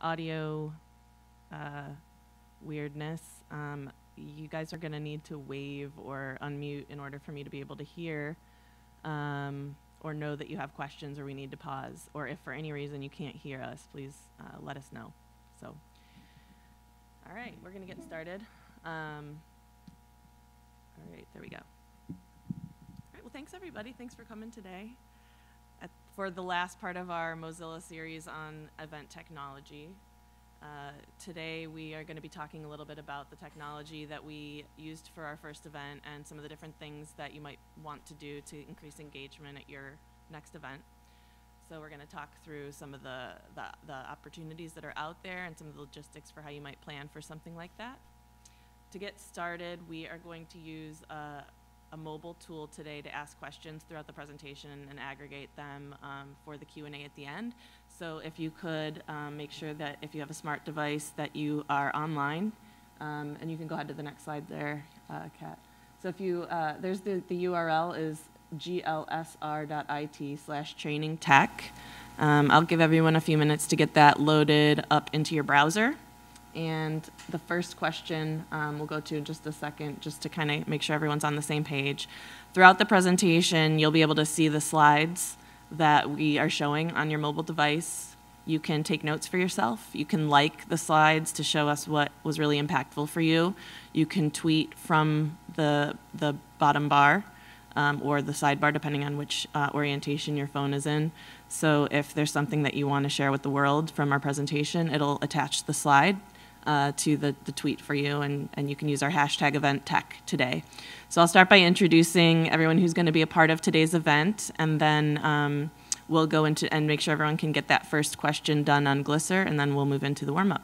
audio weirdness, you guys are going to need to wave or unmute in order for me to be able to hear or know that you have questions or we need to pause. Or if for any reason you can't hear us, please let us know. So, all right, we're going to get started. All right, there we go. All right, well, thanks, everybody. Thanks for coming today for the last part of our Mozilla series on event technology. Today we are going to be talking a little bit about the technology that we used for our first event and some of the different things that you might want to do to increase engagement at your next event. So we're going to talk through some of the opportunities that are out there and some of the logistics for how you might plan for something like that. To get started, we are going to use a mobile tool today to ask questions throughout the presentation and aggregate them for the Q&A at the end. So if you could make sure that if you have a smart device that you are online, and you can go ahead to the next slide there, Kat. So if you, there's the URL is glsr.it/trainingtech. I'll give everyone a few minutes to get that loaded up into your browser. And the first question we'll go to in just a second, just to kind of make sure everyone's on the same page. Throughout the presentation, you'll be able to see the slides that we are showing on your mobile device. You can take notes for yourself. You can like the slides to show us what was really impactful for you. You can tweet from the bottom bar or the sidebar, depending on which orientation your phone is in. So if there's something that you want to share with the world from our presentation, it'll attach the slide to the tweet for you, and you can use our hashtag event tech today. So I'll start by introducing everyone who's going to be a part of today's event, and then we'll go into and make sure everyone can get that first question done on Glisser, and then we'll move into the warm-up.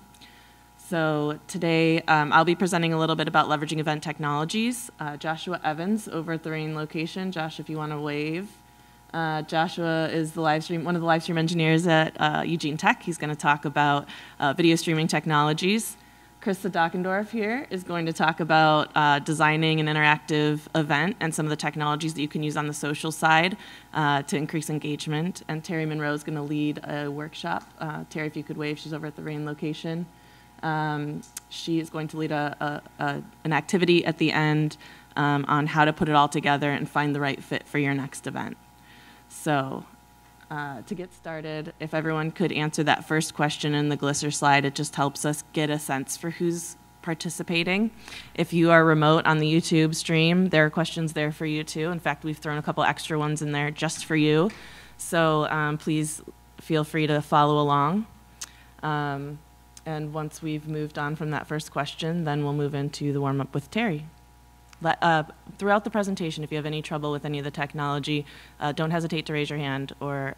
So today I'll be presenting a little bit about leveraging event technologies. Joshua Evans over at the Rain location. Josh, if you want to wave. Joshua is the one of the live stream engineers at Eugene Tech. He's going to talk about video streaming technologies. Krista Dockendorf here is going to talk about designing an interactive event and some of the technologies that you can use on the social side to increase engagement. And Terry Monroe is going to lead a workshop. Terry, if you could wave, she's over at the Rain location. She is going to lead an activity at the end on how to put it all together and find the right fit for your next event. So to get started, if everyone could answer that first question in the Glisser slide, it just helps us get a sense for who's participating. If you are remote on the YouTube stream, there are questions there for you too. In fact, we've thrown a couple extra ones in there just for you. So please feel free to follow along. And once we've moved on from that first question, then we'll move into the warm-up with Terry. Throughout the presentation, if you have any trouble with any of the technology, don't hesitate to raise your hand or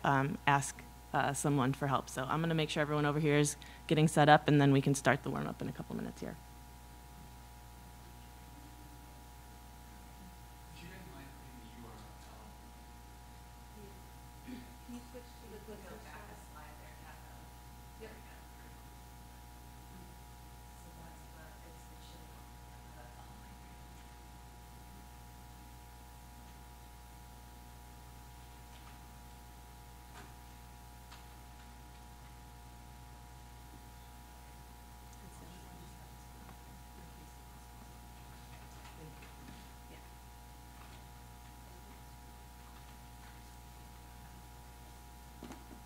ask someone for help. So I'm going to make sure everyone over here is getting set up, and then we can start the warm-up in a couple minutes here. Would you guys mind putting the URL? Can you switch to the Glisser back a slide there? Yep. So that's it's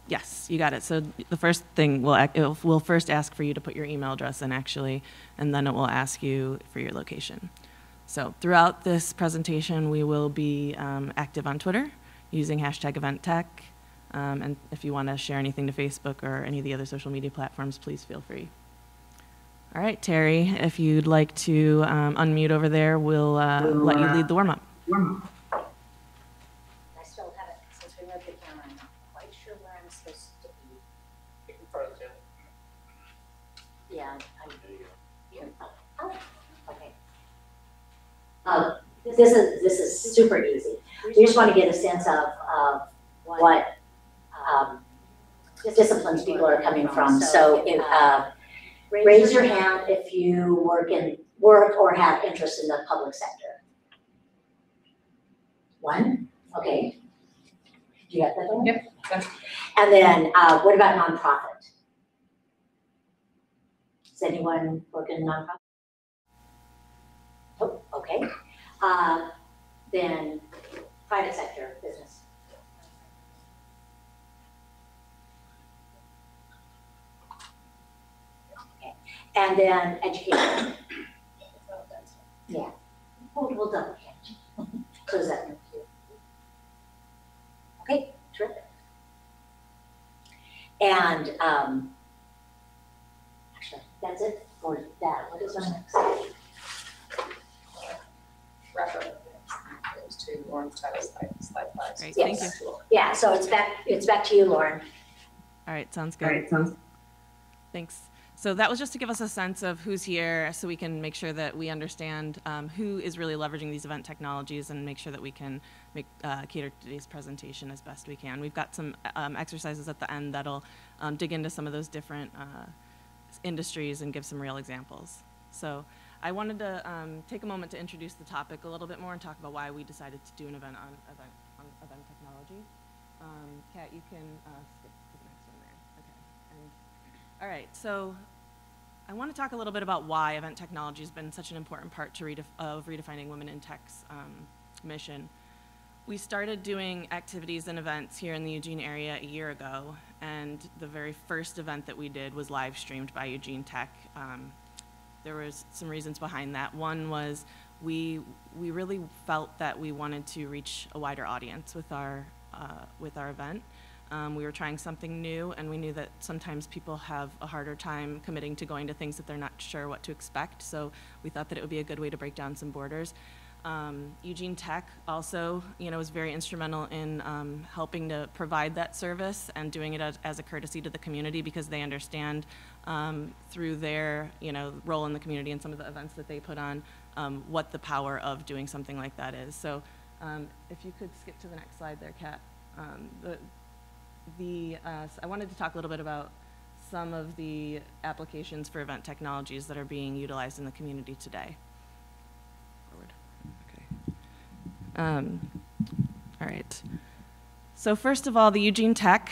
Yes, you got it. So the first thing, we'll first ask for you to put your email address in, actually, and then it will ask you for your location. So throughout this presentation, we will be active on Twitter using hashtag event tech. And if you want to share anything to Facebook or any of the other social media platforms, please feel free. All right, Terry, if you'd like to unmute over there, we'll let you lead the warm-up. I still have it since we moved the camera. I'm not quite sure where I'm supposed to be. In front of you. Yeah, I'm here. Oh, okay. This is super easy. We just want to get a sense of what disciplines people are coming from. So if, raise your hand if you work or have interest in the public sector. One? Okay. You got that one? Yep. And then what about nonprofit? anyone work in nonprofit? Oh, okay. Then private sector business. Okay. And then education. Yeah. We'll double catch. So does that make you? Okay, terrific. And actually, that's it for that. What is our next? Wrap up those two orange title slide fives. Great, Yes. thank you. Yeah, so it's back to you, Lauren. All right, sounds good. Thanks. So that was just to give us a sense of who's here so we can make sure that we understand who is really leveraging these event technologies and make sure that we can make, cater to today's presentation as best we can. We've got some exercises at the end that'll dig into some of those different industries and give some real examples. So I wanted to take a moment to introduce the topic a little bit more and talk about why we decided to do an event on event technology. Kat, you can skip to the next one there. Okay. And all right, so I want to talk a little bit about why event technology has been such an important part to of redefining Women in Tech's mission. We started doing activities and events here in the Eugene area a year ago, and the very first event that we did was live streamed by Eugene Tech. There was some reasons behind that. One was we really felt that we wanted to reach a wider audience with our event. We were trying something new, and we knew that sometimes people have a harder time committing to going to things that they're not sure what to expect, so we thought that it would be a good way to break down some borders. Eugene Tech also, was very instrumental in helping to provide that service and doing it as a courtesy to the community because they understand through their, role in the community and some of the events that they put on, what the power of doing something like that is. So if you could skip to the next slide there, Kat. I wanted to talk a little bit about some of the applications for event technologies that are being utilized in the community today. Forward. Okay. All right. So first of all, the Eugene Tech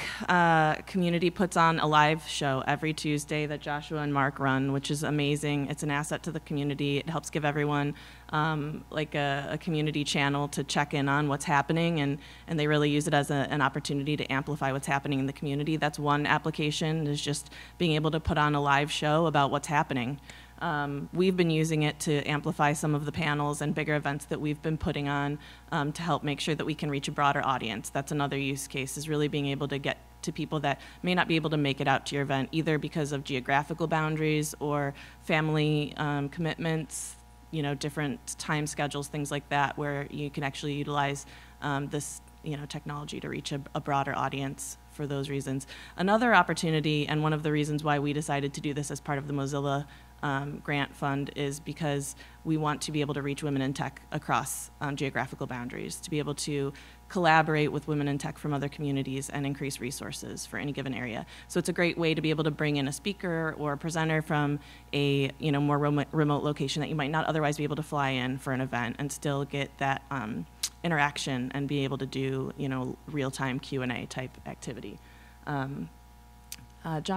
community puts on a live show every Tuesday that Joshua and Mark run, which is amazing. It's an asset to the community. It helps give everyone like a community channel to check in on what's happening, and they really use it as an opportunity to amplify what's happening in the community. That's one application, is just being able to put on a live show about what's happening. We've been using it to amplify some of the panels and bigger events that we've been putting on to help make sure that we can reach a broader audience. That's another use case, is really being able to get to people that may not be able to make it out to your event, either because of geographical boundaries or family commitments, different time schedules, things like that, where you can actually utilize this technology to reach a broader audience for those reasons. Another opportunity, and one of the reasons why we decided to do this as part of the Mozilla grant fund, is because we want to be able to reach women in tech across geographical boundaries, to be able to collaborate with women in tech from other communities and increase resources for any given area. So it's a great way to be able to bring in a speaker or a presenter from a more remote location that you might not otherwise be able to fly in for an event and still get that interaction and be able to do real-time Q&A type activity. John,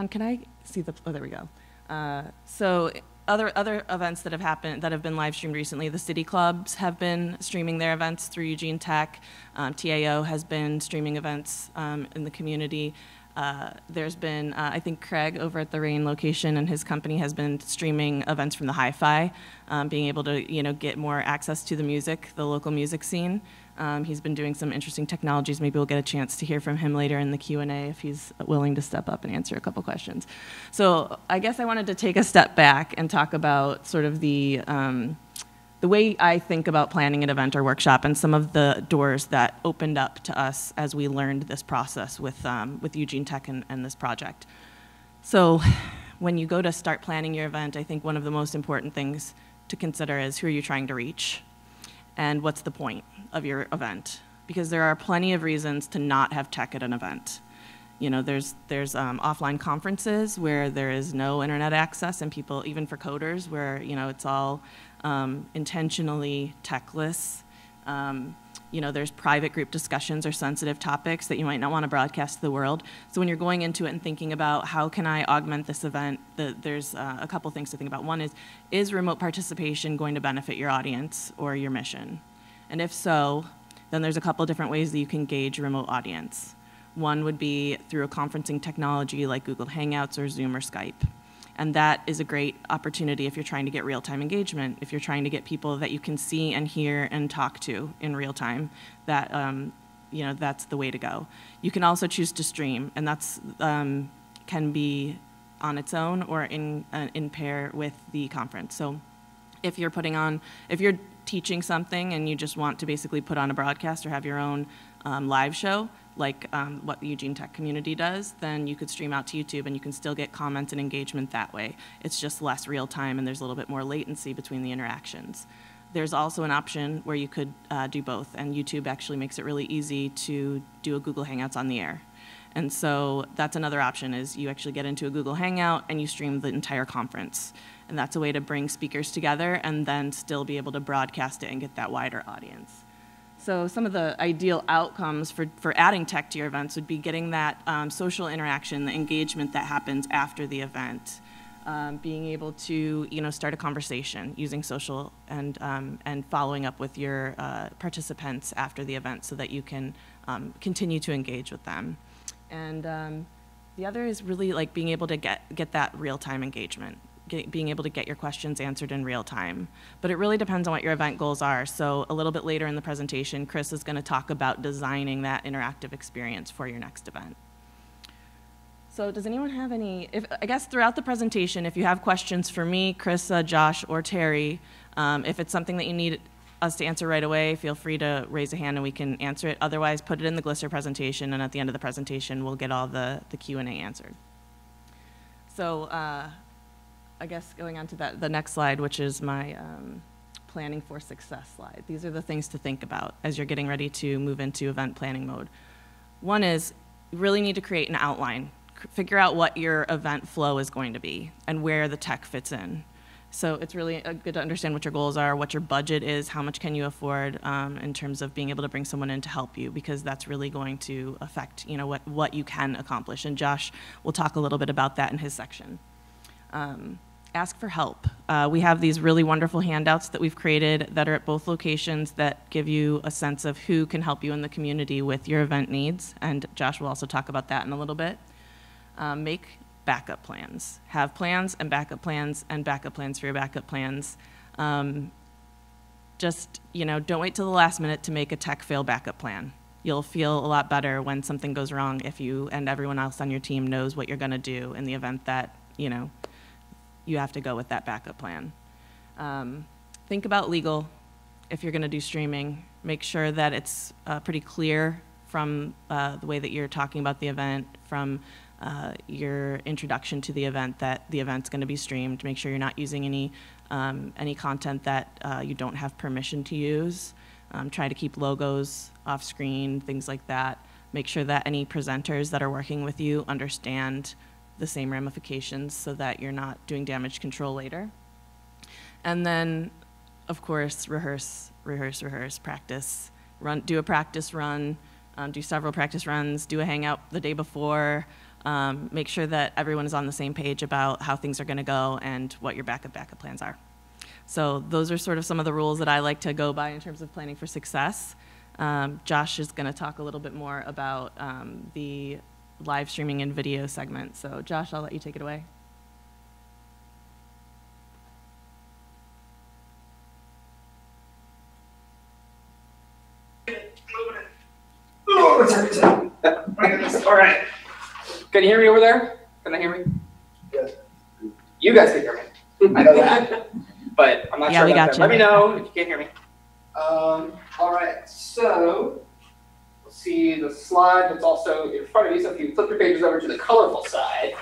can I see oh, there we go. So other events that have happened, that have been live streamed recently, the city clubs have been streaming their events through Eugene Tech. TAO has been streaming events in the community. There's been, I think Craig over at the Rain location and his company has been streaming events from the hi-fi, being able to get more access to the music, the local music scene. He's been doing some interesting technologies. Maybe we'll get a chance to hear from him later in the Q&A if he's willing to step up and answer a couple questions. So I guess I wanted to take a step back and talk about sort of the way I think about planning an event or workshop and some of the doors that opened up to us as we learned this process with Eugene Tech and this project. So when you go to start planning your event, I think one of the most important things to consider is who are you trying to reach and what's the point of your event, because there are plenty of reasons to not have tech at an event. There's offline conferences where there is no internet access, and people, even for coders, where it's all intentionally techless. There's private group discussions or sensitive topics that you might not want to broadcast to the world. So when you're going into it and thinking about how can I augment this event, there's a couple things to think about. One is remote participation going to benefit your audience or your mission? And if so, then there's a couple different ways that you can gauge a remote audience. One would be through a conferencing technology like Google Hangouts or Zoom or Skype. And that is a great opportunity if you're trying to get real-time engagement, if you're trying to get people that you can see and hear and talk to in real time, that, that's the way to go. You can also choose to stream, and that's can be on its own or in pair with the conference. So if you're teaching something and you just want to basically put on a broadcast or have your own live show, like what the Eugene Tech community does, then you could stream out to YouTube and you can still get comments and engagement that way. It's just less real time and there's a little bit more latency between the interactions. There's also an option where you could do both, and YouTube actually makes it really easy to do a Google Hangouts on the air. And so that's another option, is you actually get into a Google Hangout and you stream the entire conference. And that's a way to bring speakers together and then still be able to broadcast it and get that wider audience. So some of the ideal outcomes for adding tech to your events would be getting that social interaction, the engagement that happens after the event, being able to start a conversation using social and following up with your participants after the event so that you can continue to engage with them. And the other is really like being able to get that real-time engagement. Being able to get your questions answered in real time. But it really depends on what your event goals are. So a little bit later in the presentation, Chris is going to talk about designing that interactive experience for your next event. So does anyone have any, I guess throughout the presentation, if you have questions for me, Chris, Josh, or Terry, if it's something that you need us to answer right away, feel free to raise a hand and we can answer it. Otherwise, put it in the Glisser presentation, and at the end of the presentation, we'll get all the Q&A answered. So, I guess going on to the next slide, which is my planning for success slide. These are the things to think about as you're getting ready to move into event planning mode. One is you really need to create an outline. Figure out what your event flow is going to be and where the tech fits in. So it's really good to understand what your goals are, what your budget is, how much can you afford in terms of being able to bring someone in to help you, because that's really going to affect what you can accomplish. And Josh will talk a little bit about that in his section. Ask for help. We have these really wonderful handouts that we've created that are at both locations that give you a sense of who can help you in the community with your event needs, and Josh will also talk about that in a little bit. Make backup plans. Have plans and backup plans for your backup plans. Just, don't wait till the last minute to make a tech fail backup plan. You'll feel a lot better when something goes wrong if you and everyone else on your team knows what you're going to do in the event that, you have to go with that backup plan. Think about legal if you're going to do streaming. Make sure that it's pretty clear from the way that you're talking about the event, from your introduction to the event, that the event's going to be streamed. Make sure you're not using any content that you don't have permission to use. Try to keep logos off screen, things like that. Make sure that any presenters that are working with you understand the same ramifications so that you're not doing damage control later. And then, of course, rehearse, practice. Do a practice run, do several practice runs, do a hangout the day before. Make sure that everyone is on the same page about how things are going to go and what your backup plans are. So those are sort of some of the rules that I like to go by in terms of planning for success. Josh is going to talk a little bit more about the live streaming and video segment. So Josh, I'll let you take it away. All right. Can you hear me over there? Can I hear me? Yes. You guys can hear me. I know that. But I'm not sure we about got that. you. Let me know if you can't hear me. All right, so let's see the slide that's also in front of you. So if you flip your pages over to the colorful side,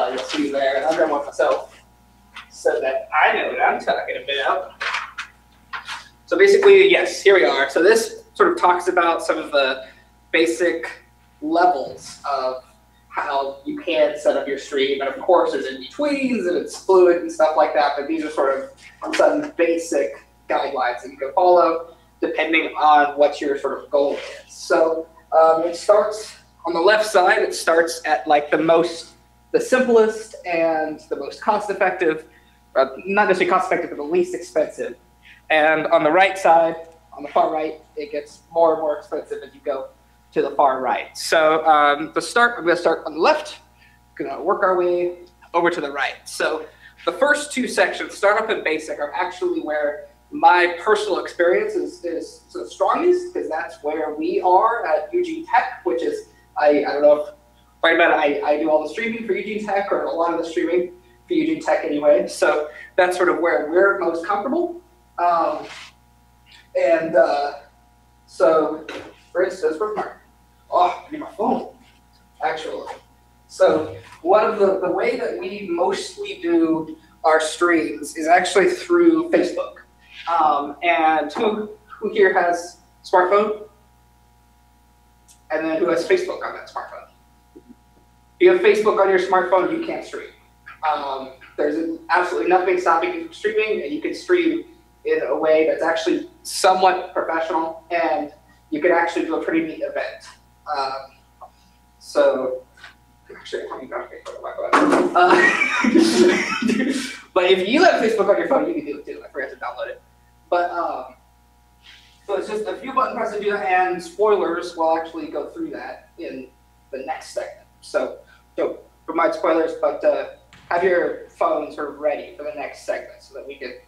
you'll see there, and I'll grab one myself so that I know what I'm talking about. So basically, yes, here we are. So this sort of talks about some of the basic levels of how you can set up your stream. And of course, there's in-betweens and it's fluid and stuff like that, but these are sort of some basic guidelines that you can follow. depending on what your sort of goal is. So it starts on the left side. It starts at like the simplest and the most cost-effective, not necessarily cost-effective, but the least expensive. And on the right side, on the far right, it gets more and more expensive as you go to the far right. So to start, I'm going to start on the left. Going to work our way over to the right. So the first two sections, Startup and Basic, are actually where my personal experience is the strongest, because that's where we are at Eugene Tech, which is, I don't know if right about it, I do all the streaming for Eugene Tech, or a lot of the streaming for Eugene Tech anyway. So that's sort of where we're most comfortable. So, for instance, where's my, I need my phone, actually. So one of the way that we mostly do our streams is actually through Facebook. And who here has a smartphone? And then who has Facebook on that smartphone? If you have Facebook on your smartphone, you can't stream. There's absolutely nothing stopping you from streaming, and you can stream in a way that's actually somewhat professional, and you can actually do a pretty neat event. So, actually, I haven't got Facebook on my phone. But if you have Facebook on your phone, you can do it too. I forgot to download it. But so it's just a few button presses to do that, and spoilers, we'll actually go through that in the next segment. So don't provide spoilers, but have your phone sort of ready for the next segment so that we can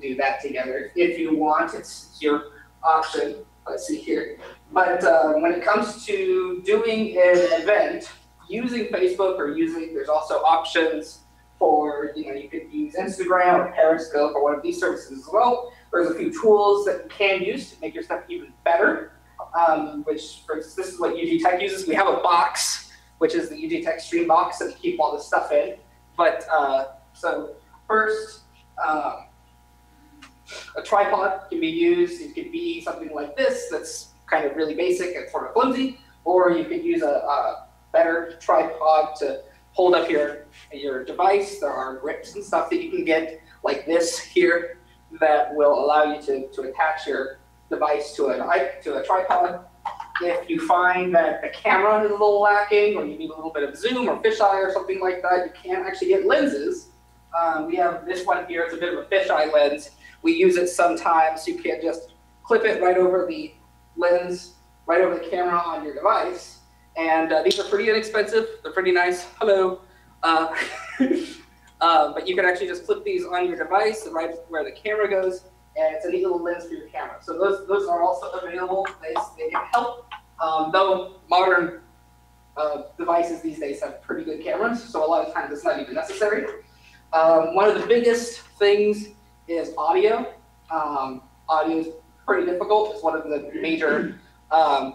do that together. If you want, it's your option. Let's see here. But when it comes to doing an event using Facebook or there's also options for, you could use Instagram or Periscope or one of these services as well. There's a few tools that you can use to make your stuff even better, which, for instance, this is what UG Tech uses. We have a box, which is the UG Tech Stream box that we keep all this stuff in. But so first, a tripod can be used. It could be something like this that's kind of really basic and sort of flimsy, or you could use a better tripod to hold up your device. There are grips and stuff that you can get like this here that will allow you to attach your device to a tripod. If you find that the camera is a little lacking, or you need a little bit of zoom or fisheye or something like that, you can actually get lenses. We have this one here. It's a bit of a fisheye lens. We use it sometimes. You can just clip it right over the lens, right over the camera on your device. And these are pretty inexpensive. They're pretty nice. Hello. But you can actually just clip these on your device right where the camera goes, and it's a neat little lens for your camera. So those are also available. They can help, though modern devices these days have pretty good cameras, so a lot of times it's not even necessary. One of the biggest things is audio. Audio is pretty difficult. It's one of the major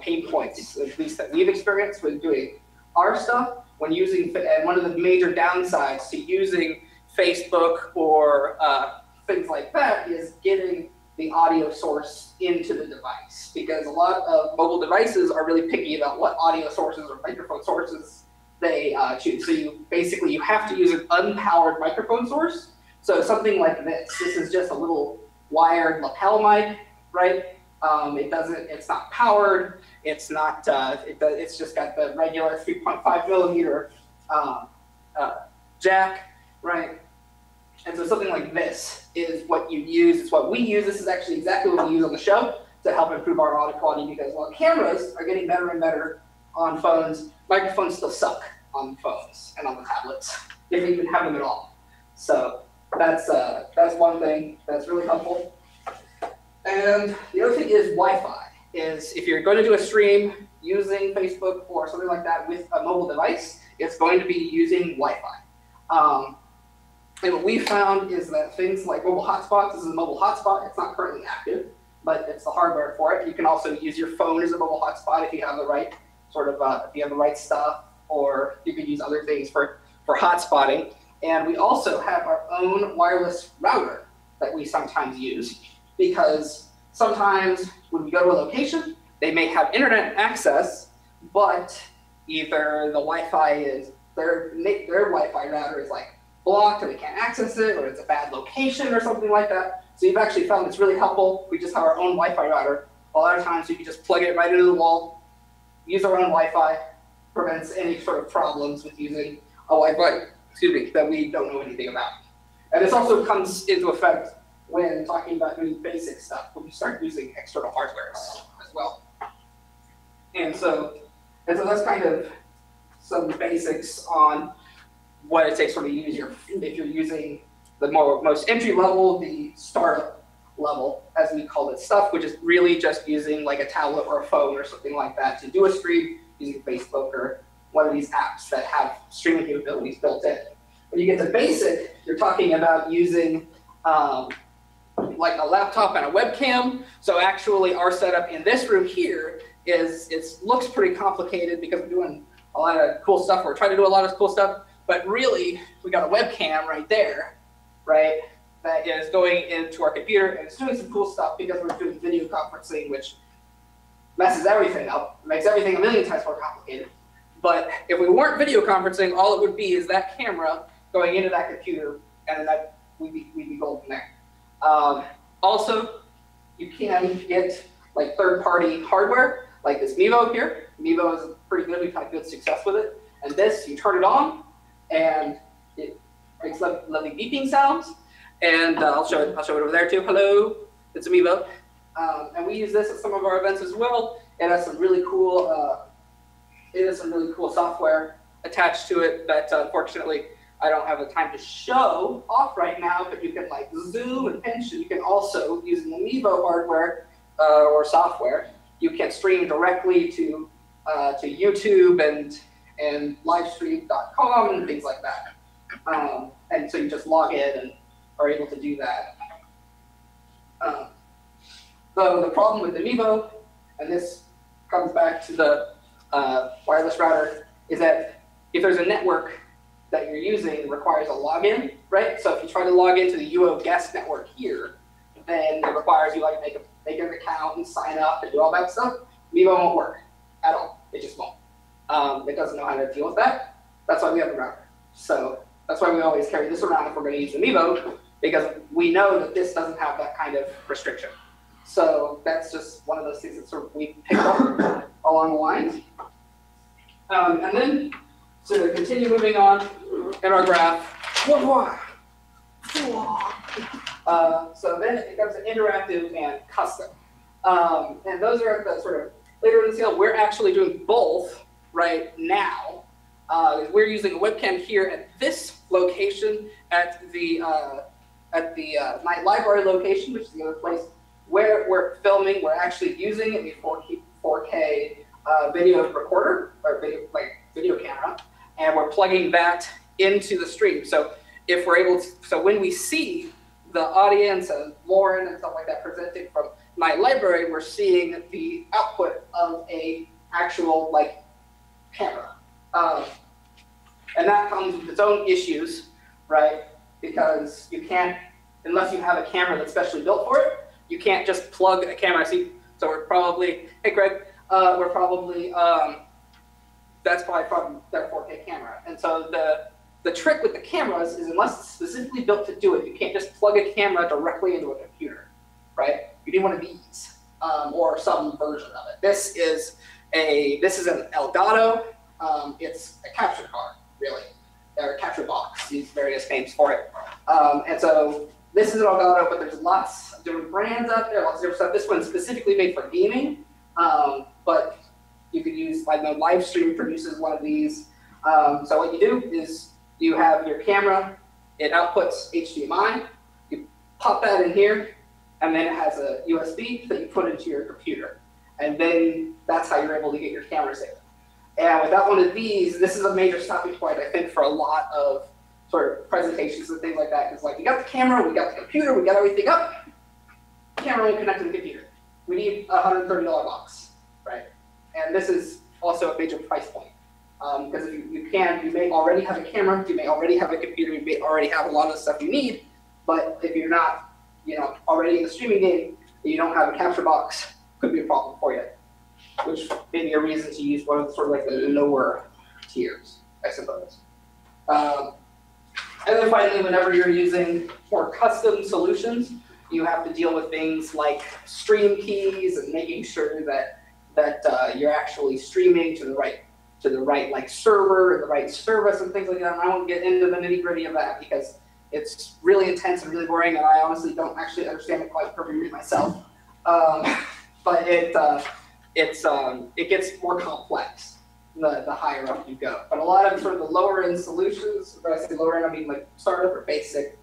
pain points, at least that we've experienced with doing our stuff when using, and one of the major downsides to using Facebook or things like that is getting the audio source into the device, because a lot of mobile devices are really picky about what audio sources or microphone sources they choose. So you have to use an unpowered microphone source. So something like this. This is just a little wired lapel mic, right? It's not powered. It's not. It's just got the regular 3.5 millimeter jack, right? And so something like this is what you use. It's what we use. This is actually exactly what we use on the show to help improve our audio quality, because while cameras are getting better and better on phones, microphones still suck on phones and on the tablets, if we even have them at all. So that's one thing that's really helpful. And the other thing is Wi-Fi. Is if you're going to do a stream using Facebook or something like that with a mobile device, it's going to be using Wi-Fi. And what we found is that things like mobile hotspots, this is a mobile hotspot, it's not currently active, but it's the hardware for it. You can also use your phone as a mobile hotspot if you have the right sort of, if you have the right stuff, or you could use other things for hotspotting. And we also have our own wireless router that we sometimes use, because sometimes when we go to a location, they may have internet access, but either the Wi-Fi is, their Wi-Fi router is like blocked or they can't access it, or it's a bad location or something like that. So you've actually found it's really helpful. We just have our own Wi-Fi router. A lot of times you can just plug it right into the wall, use our own Wi-Fi, prevents any sort of problems with using a Wi-Fi, that we don't know anything about. And this also comes into effect when talking about doing basic stuff, when you start using external hardware as well. And so that's kind of some basics on what it takes to use if you're using the most entry level, the startup level, as we call it, stuff, which is really just using like a tablet or a phone or something like that to do a stream using Facebook or one of these apps that have streaming capabilities built in. When you get to basic, you're talking about using like a laptop and a webcam. So actually our setup in this room here looks pretty complicated because we're doing a lot of cool stuff. We're trying to do a lot of cool stuff, but really we got a webcam right there, right? That is going into our computer and it's doing some cool stuff because we're doing video conferencing, which messes everything up, makes everything a million times more complicated. But if we weren't video conferencing, all it would be is that camera going into that computer, and then we'd be golden there. Also, you can get like third-party hardware, like this Mevo here. Mevo is pretty good. We've had good success with it. And this, you turn it on, and it makes lovely beeping sounds. And I'll show it over there too. Hello, it's a Mevo. And we use this at some of our events as well. It has some really cool. Software attached to it that unfortunately I don't have the time to show off right now. But you can like zoom and pinch, and you can also using the Mevo hardware or software, you can stream directly to YouTube and livestream.com and things like that. And so you just log in and are able to do that. So the problem with the Mevo, and this comes back to the wireless router, is that if there's a network that you're using that requires a login, right? So if you try to log into the UO guest network here, then it requires you like make an account and sign up and do all that stuff. Mevo won't work at all. It just won't. It doesn't know how to deal with that. That's why we have a router. So that's why we always carry this around if we're going to use the Mevo, because we know that this doesn't have that kind of restriction. So that's just one of those things that sort of we picked up along the lines. And then, so to continue moving on in our graph, so then it becomes interactive and custom. And those are at the sort of later in the scale. We're actually doing both right now. We're using a webcam here at this location at the Knight Library location, which is the other place where we're filming. We're actually using a 4K video recorder or video camera, and we're plugging that into the stream. So if we're able to, so when we see the audience and Lauren and stuff like that presenting from Knight Library, we're seeing the output of a actual like camera, and that comes with its own issues, right? Because you can't, unless you have a camera that's specially built for it, you can't just plug a camera. See, so we're probably, hey Greg, we're probably, that's probably from their 4K camera. And so the trick with the cameras is unless it's specifically built to do it, you can't just plug a camera directly into a computer, right? You need one of these, or some version of it. This is an Elgato. It's a capture card, really, or a capture box. These various names for it. And so this is an Elgato, but there's lots of different brands out there, lots of different stuff. This one's specifically made for gaming, but you could use, like, Livestream produces one of these. So what you do is you have your camera, it outputs HDMI, you pop that in here, and then it has a USB that you put into your computer. And then that's how you're able to get your camera saved. And without one of these, this is a major stopping point, I think, for a lot of sort of presentations and things like that. Because like, we got the camera, we got the computer, we got everything up, camera won't connect to the computer. We need a $130 box, right? And this is also a major price point. Because if you may already have a camera, you may already have a computer, you may already have a lot of the stuff you need, but if you're not, already in the streaming game, and you don't have a capture box, could be a problem for you. Which may be a reason to use one of the sort of like the lower tiers, I suppose. And then finally, whenever you're using more custom solutions, You have to deal with things like stream keys and making sure that you're actually streaming to the right like server and the right service and things like that. And I won't get into the nitty-gritty of that because it's really intense and really boring, and I honestly don't actually understand it quite perfectly myself. But it gets more complex the higher up you go. But a lot of sort of the lower end solutions, when I say lower end, I mean like startup or basic,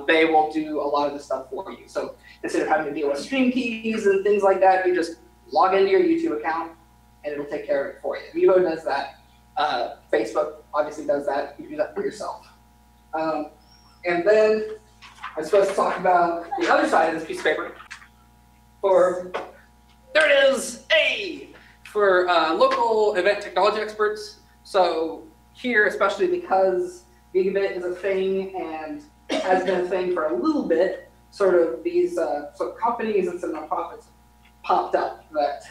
they will do a lot of the stuff for you. So instead of having to deal with stream keys and things like that, you just log into your YouTube account and it'll take care of it for you. Vivo does that. Facebook obviously does that. You can do that for yourself. And then I'm supposed to talk about the other side of this piece of paper. There it is, for local event technology experts. So here, especially because Gigabit is a thing and has been a thing for a little bit, sort of these companies and some nonprofits popped up that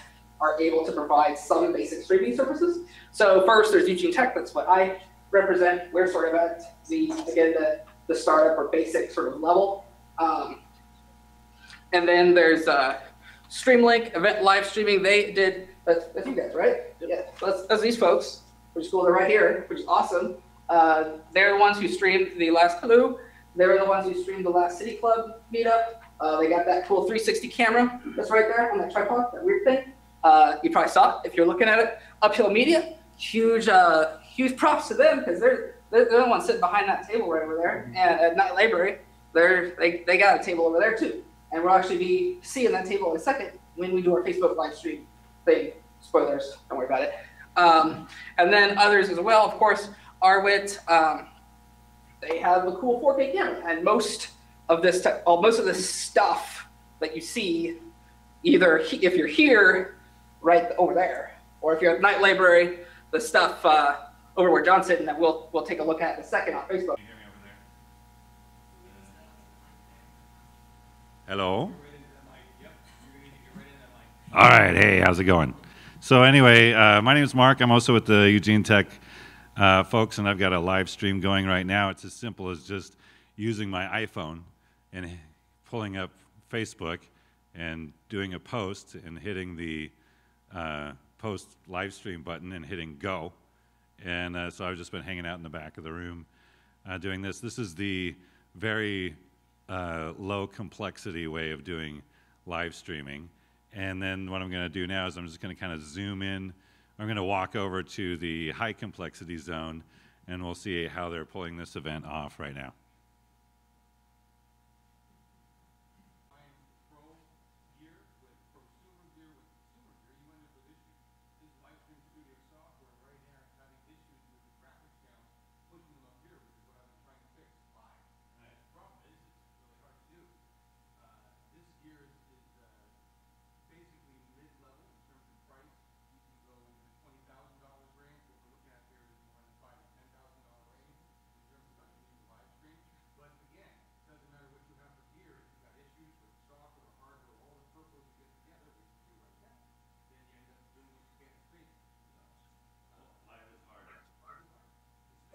are able to provide some basic streaming services. So first, there's Eugene Tech. That's what I represent. We're sort of at the startup or basic sort of level. And then there's Streamlink, event live streaming. They did, that's you guys, right? Yeah, that's these folks, which is cool. They're right here, which is awesome. They're the ones who streamed the last Clue. They were the ones who streamed the last City Club meetup. They got that cool 360 camera that's right there on that tripod, that weird thing. You probably saw it if you're looking at it. Uphill Media, huge props to them because they're the ones sitting behind that table right over there. And at Night Library, they got a table over there too. And we'll actually be seeing that table in a second when we do our Facebook live stream thing. Spoilers, don't worry about it. And then others as well, of course, Arwit. They have a cool 4K camera, and most of this stuff that you see, either if you're here, right over there, or if you're at Night Library, the stuff over where John's sitting that we'll take a look at in a second on Facebook. Hello? All right, hey, how's it going? So anyway, my name is Mark. I'm also with the Eugene Tech folks, and I've got a live stream going right now. It's as simple as just using my iPhone and pulling up Facebook and doing a post and hitting the post live stream button and hitting go. And so I've just been hanging out in the back of the room doing this. This is the very low complexity way of doing live streaming. And then what I'm going to do now is I'm just going to kind of zoom in. I'm going to walk over to the high complexity zone, and we'll see how they're pulling this event off right now.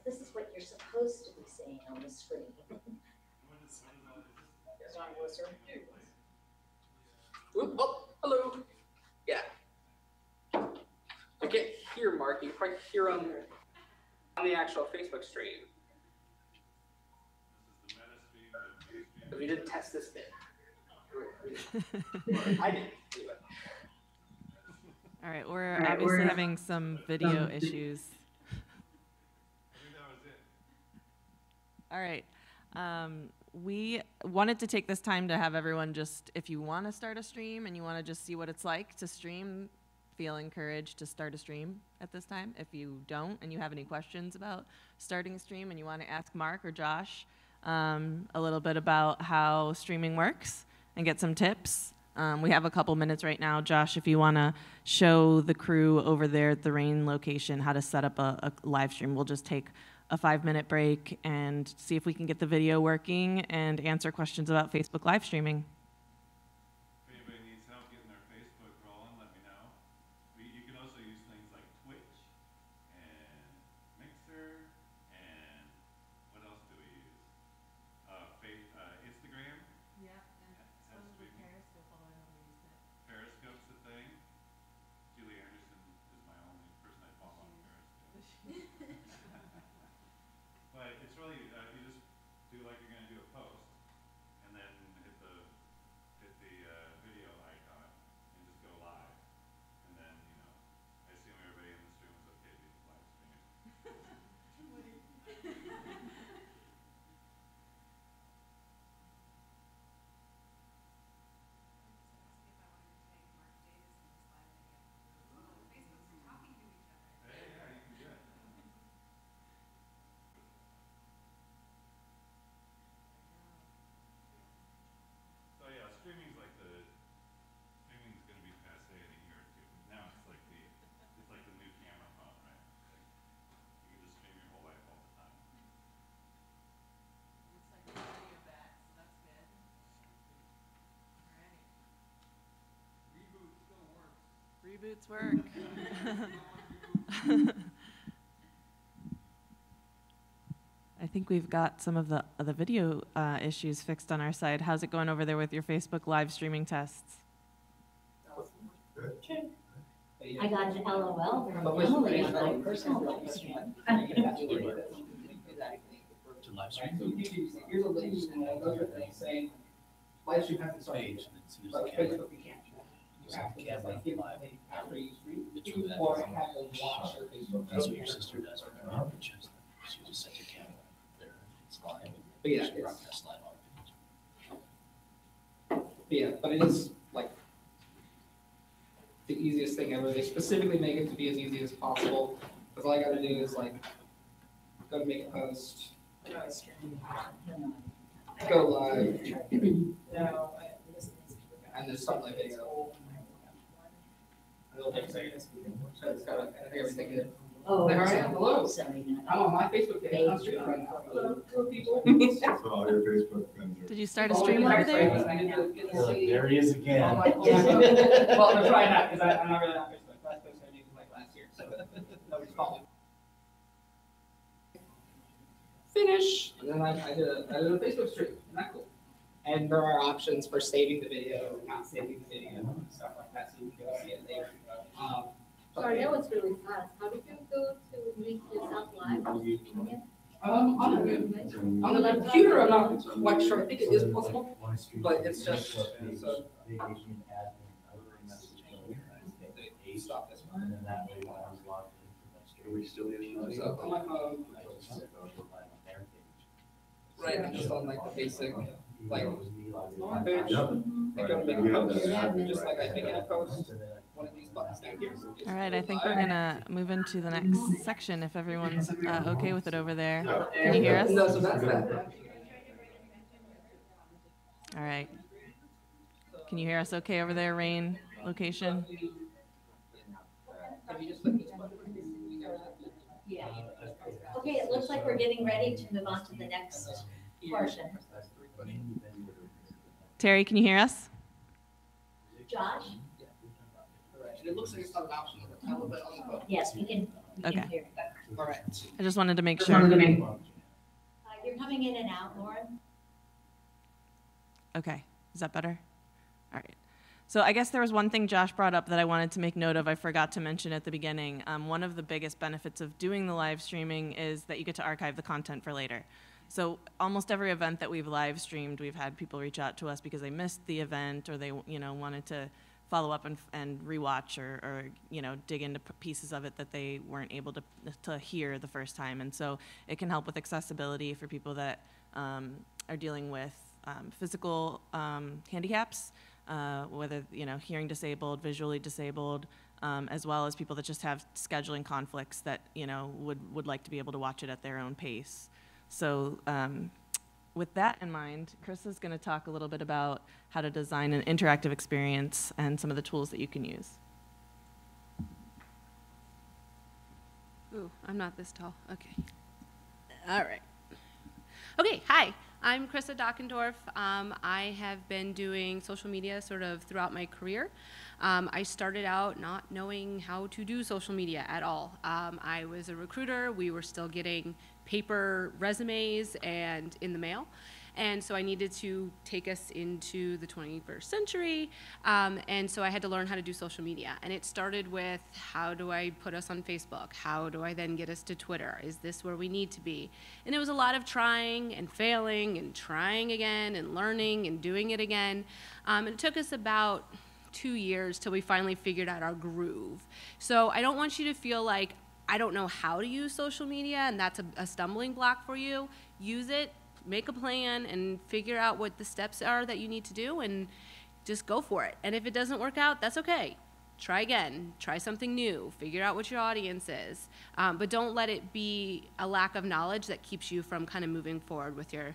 This is what you're supposed to be seeing on the screen. Oop, oh, hello. Yeah. I can't hear Mark. You can probably hear him on the actual Facebook stream. But we didn't test this bit. I didn't do it. All right, we're obviously having some video issues. All right. We wanted to take this time to have everyone just, if you want to start a stream and you want to just see what it's like to stream, feel encouraged to start a stream at this time. If you don't and you have any questions about starting a stream and you want to ask Mark or Josh a little bit about how streaming works and get some tips, we have a couple minutes right now. Josh, if you want to show the crew over there at the Rain location how to set up a live stream, we'll just take a 5-minute break and see if we can get the video working and answer questions about Facebook live streaming. If anybody needs help getting their Facebook rolling, let me know. You can also use things like Twitch and Mixer and what else do we use? Instagram. Yeah, and Reboots work. I think we've got some of the video issues fixed on our side. How's it going over there with your Facebook live streaming tests? I got an LOL from Emily on my personal live stream. To live stream. Here's a link, and those are things saying, live stream hasn't started. Page and then use the But camera. Facebook, you can't. Use the camera live. After you stream, It's really that or easy. have to watch your Facebook. That's what your sister does with her pictures. She just set your camera there. It's live. But yeah, Just it's- broadcast live on the page. Yeah, but it is like the easiest thing ever. They specifically make it to be as easy as possible. Because all I gotta do is go to make a post, go live, and then start my video. It'll take a second. So it's gotta, I think everything good. Oh, There I am. Hello. Sorry. I'm on my Facebook page. I'm streaming right now. Hello, people. So all your Facebook friends are. Did you start a stream over there? There he is again. Well, I'm trying not, because I'm not really on Facebook. Last post I did was like last year, so nobody's following. Finish, and then I did a Facebook stream. Isn't that cool? And there are options for saving the video, not saving the video, and stuff like that, so you can go see it later. Sorry, that was really fast. How did you go to make yourself live? On the computer, I'm not quite sure. I think it is possible, but it's just so. Stop this one. And then that way, when I was logged in, are we still using? So on my phone, right, I'm just on like the basic, like, my page. I go to make a post, just like I make a post, one of these buttons down here. All right, I think we're gonna move into the next section if everyone's okay with it over there. Can you hear us? No, so that's that. All right. Can you hear us okay over there, Rain location? Have you just clicked this button? Yeah. Okay, it looks like we're getting ready to move on to the next portion. Terry, can you hear us? Josh? And it looks like it's not an option, a little bit on the phone. Yes, we can Okay. hear. All right. I just wanted to make Just sure. wanted to make- You're coming in and out, Lauren? Okay, is that better? All right. So I guess there was one thing Josh brought up that I wanted to make note of. I forgot to mention at the beginning. One of the biggest benefits of doing the live streaming is that you get to archive the content for later. So almost every event that we've live streamed, we've had people reach out to us because they missed the event or they wanted to follow up and rewatch or dig into pieces of it that they weren't able to hear the first time. And so it can help with accessibility for people that are dealing with physical handicaps, whether hearing disabled, visually disabled, as well as people that just have scheduling conflicts that would like to be able to watch it at their own pace. So with that in mind, Chris is going to talk a little bit about how to design an interactive experience and some of the tools that you can use. Ooh, I'm not this tall. Okay. All right. Okay, hi. I'm Krista Dockendorf. I have been doing social media sort of throughout my career. I started out not knowing how to do social media at all. I was a recruiter. We were still getting paper resumes and in the mail. And so I needed to take us into the 21st century. And so I had to learn how to do social media. And it started with, how do I put us on Facebook? How do I then get us to Twitter? Is this where we need to be? And it was a lot of trying and failing and trying again and learning and doing it again. And it took us about 2 years till we finally figured out our groove. So I don't want you to feel like I don't know how to use social media and that's a stumbling block for you. Use it. Make a plan and figure out what the steps are that you need to do and just go for it. And if it doesn't work out, that's okay. Try again, try something new, figure out what your audience is. But don't let it be a lack of knowledge that keeps you from kind of moving forward with your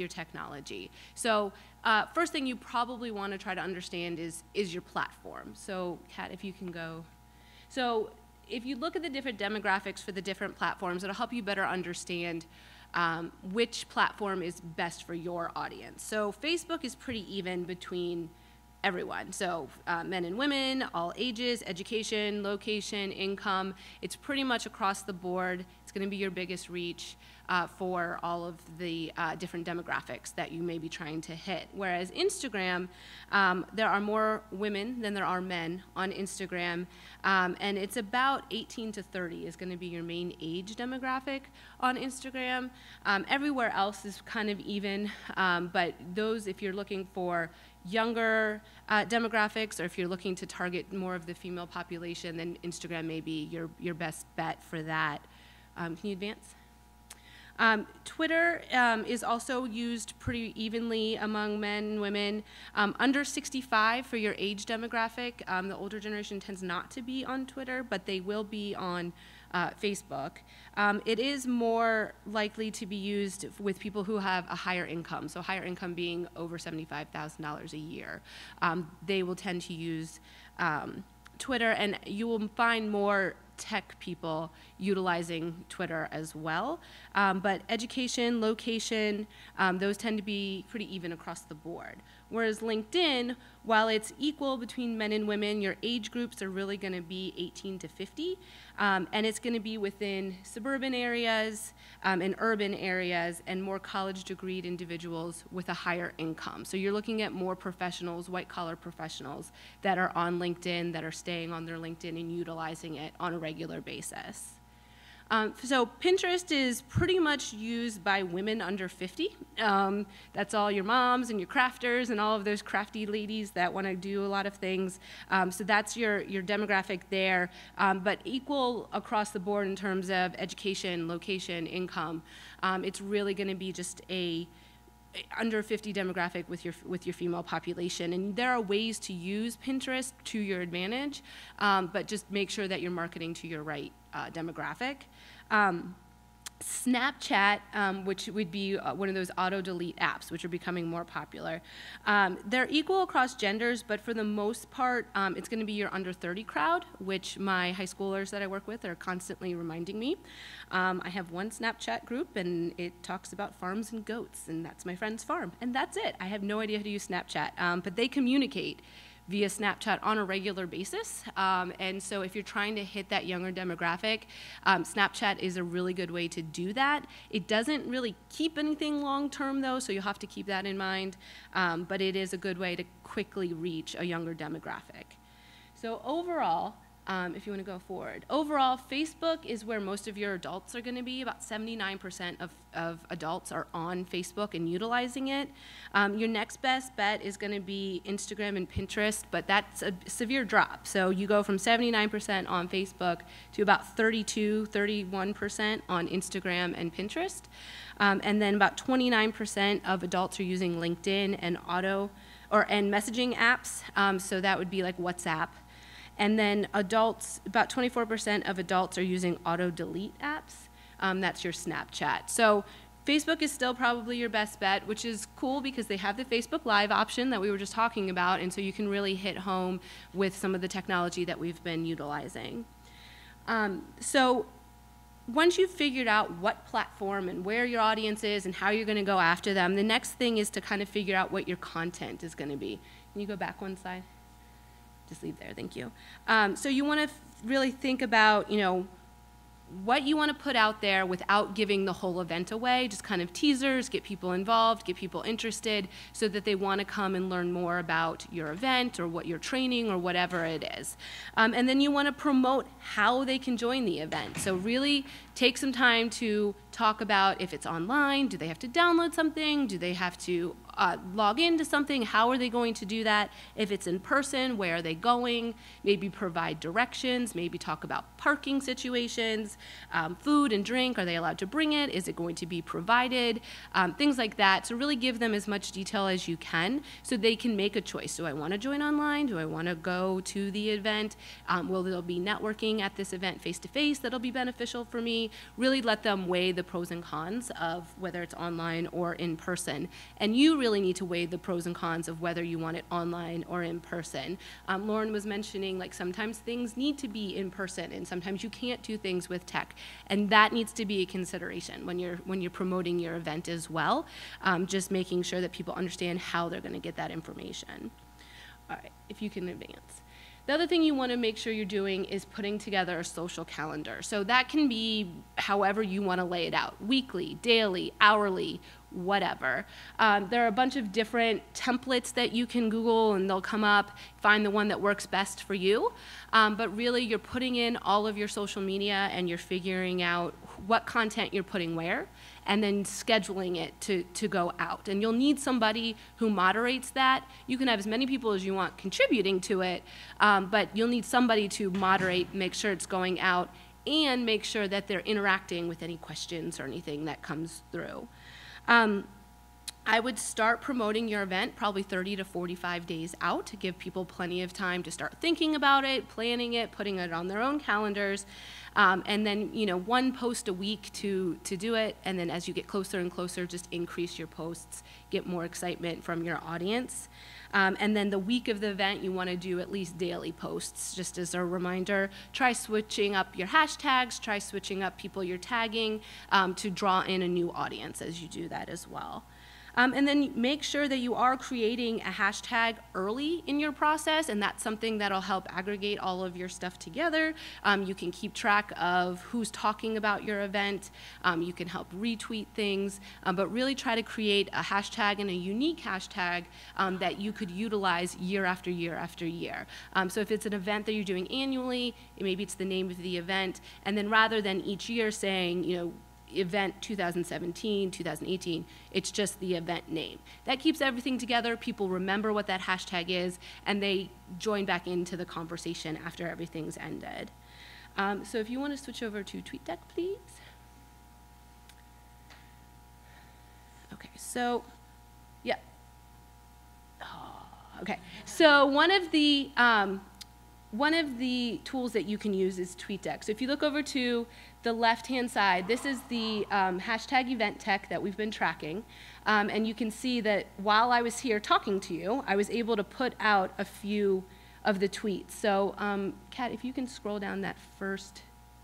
technology. So first thing you probably want to try to understand is your platform. So Kat, if you can go. So if you look at the different demographics for the different platforms, it'll help you better understand which platform is best for your audience. So Facebook is pretty even between everyone. So men and women, all ages, education, location, income. It's pretty much across the board. It's going to be your biggest reach for all of the different demographics that you may be trying to hit. Whereas Instagram, there are more women than there are men on Instagram, and it's about 18 to 30 is going to be your main age demographic on Instagram. Everywhere else is kind of even, but those, if you're looking for younger demographics, or if you're looking to target more of the female population, then Instagram may be your best bet for that. Can you advance? Twitter is also used pretty evenly among men and women. Under 65 for your age demographic, the older generation tends not to be on Twitter, but they will be on Facebook. It is more likely to be used with people who have a higher income, so higher income being over $75,000 a year. They will tend to use Twitter, and you will find more tech people utilizing Twitter as well. But education, location, those tend to be pretty even across the board. Whereas LinkedIn, while it's equal between men and women, your age groups are really going to be 18 to 50, and it's going to be within suburban areas and urban areas, and more college degreed individuals with a higher income. So you're looking at more professionals, white collar professionals that are on LinkedIn, that are staying on their LinkedIn and utilizing it on a regular basis. So Pinterest is pretty much used by women under 50. That's all your moms and your crafters and all of those crafty ladies that want to do a lot of things. So that's your demographic there, but equal across the board in terms of education, location, income. It's really going to be just a under 50 demographic with your female population, and there are ways to use Pinterest to your advantage, but just make sure that you're marketing to your right demographic. Snapchat, which would be one of those auto-delete apps, which are becoming more popular. They're equal across genders, but for the most part, it's going to be your under 30 crowd, which my high schoolers that I work with are constantly reminding me. I have one Snapchat group, and it talks about farms and goats, and that's my friend's farm, and that's it. I have no idea how to use Snapchat, but they communicate via Snapchat on a regular basis. And so if you're trying to hit that younger demographic, Snapchat is a really good way to do that. It doesn't really keep anything long term though, so you'll have to keep that in mind. But it is a good way to quickly reach a younger demographic. So overall, if you want to go forward. Overall, Facebook is where most of your adults are going to be. About 79% of adults are on Facebook and utilizing it. Your next best bet is going to be Instagram and Pinterest, but that's a severe drop. So you go from 79% on Facebook to about 32, 31% on Instagram and Pinterest. And then about 29% of adults are using LinkedIn and and messaging apps. So that would be like WhatsApp. And then adults, about 24% of adults are using auto-delete apps. That's your Snapchat. So Facebook is still probably your best bet, which is cool because they have the Facebook Live option that we were just talking about, and so you can really hit home with some of the technology that we've been utilizing. So once you've figured out what platform and where your audience is and how you're going to go after them, the next thing is to kind of figure out what your content is going to be. Can you go back one slide? Just leave there, thank you. So you want to really think about, what you want to put out there without giving the whole event away, just kind of teasers, get people involved, get people interested so that they want to come and learn more about your event or what you're training or whatever it is. And then you want to promote how they can join the event. So really take some time to talk about if it's online, do they have to download something, do they have to log into something, how are they going to do that? If it's in person, where are they going? Maybe provide directions, maybe talk about parking situations, food and drink, are they allowed to bring it? Is it going to be provided? Things like that. So really give them as much detail as you can so they can make a choice. Do I want to join online? Do I want to go to the event? Will there be networking at this event face-to-face that'll be beneficial for me? Really let them weigh the pros and cons of whether it's online or in person. And you really need to weigh the pros and cons of whether you want it online or in person. Lauren was mentioning, like, sometimes things need to be in person and sometimes you can't do things with tech, and that needs to be a consideration when you're promoting your event as well. Just making sure that people understand how they're going to get that information. All right, if you can advance. The other thing you want to make sure you're doing is putting together a social calendar. So that can be however you want to lay it out, weekly, daily, hourly, whatever. There are a bunch of different templates that you can Google and they'll come up, find the one that works best for you. But really you're putting in all of your social media and you're figuring out what content you're putting where, and then scheduling it to go out. And you'll need somebody who moderates that. You can have as many people as you want contributing to it, but you'll need somebody to moderate, make sure it's going out, and make sure that they're interacting with any questions or anything that comes through. I would start promoting your event probably 30 to 45 days out to give people plenty of time to start thinking about it, planning it, putting it on their own calendars, and then, you know, one post a week to do it, and then as you get closer and closer, just increase your posts, get more excitement from your audience. And then the week of the event, you want to do at least daily posts. Just as a reminder, try switching up your hashtags, try switching up people you're tagging to draw in a new audience as you do that as well. And then make sure that you are creating a hashtag early in your process, and that's something that'll help aggregate all of your stuff together. You can keep track of who's talking about your event. You can help retweet things, but really try to create a hashtag and a unique hashtag that you could utilize year after year after year. So if it's an event that you're doing annually, maybe it's the name of the event, and then rather than each year saying, you know, event 2017, 2018, it's just the event name. That keeps everything together, people remember what that hashtag is, and they join back into the conversation after everything's ended. So if you want to switch over to TweetDeck, please. Okay, so, yeah. Oh, okay, so one of the tools that you can use is TweetDeck. So if you look over to the left-hand side, this is the hashtag event tech that we've been tracking. And you can see that while I was here talking to you, I was able to put out a few of the tweets. So Kat, if you can scroll down that first,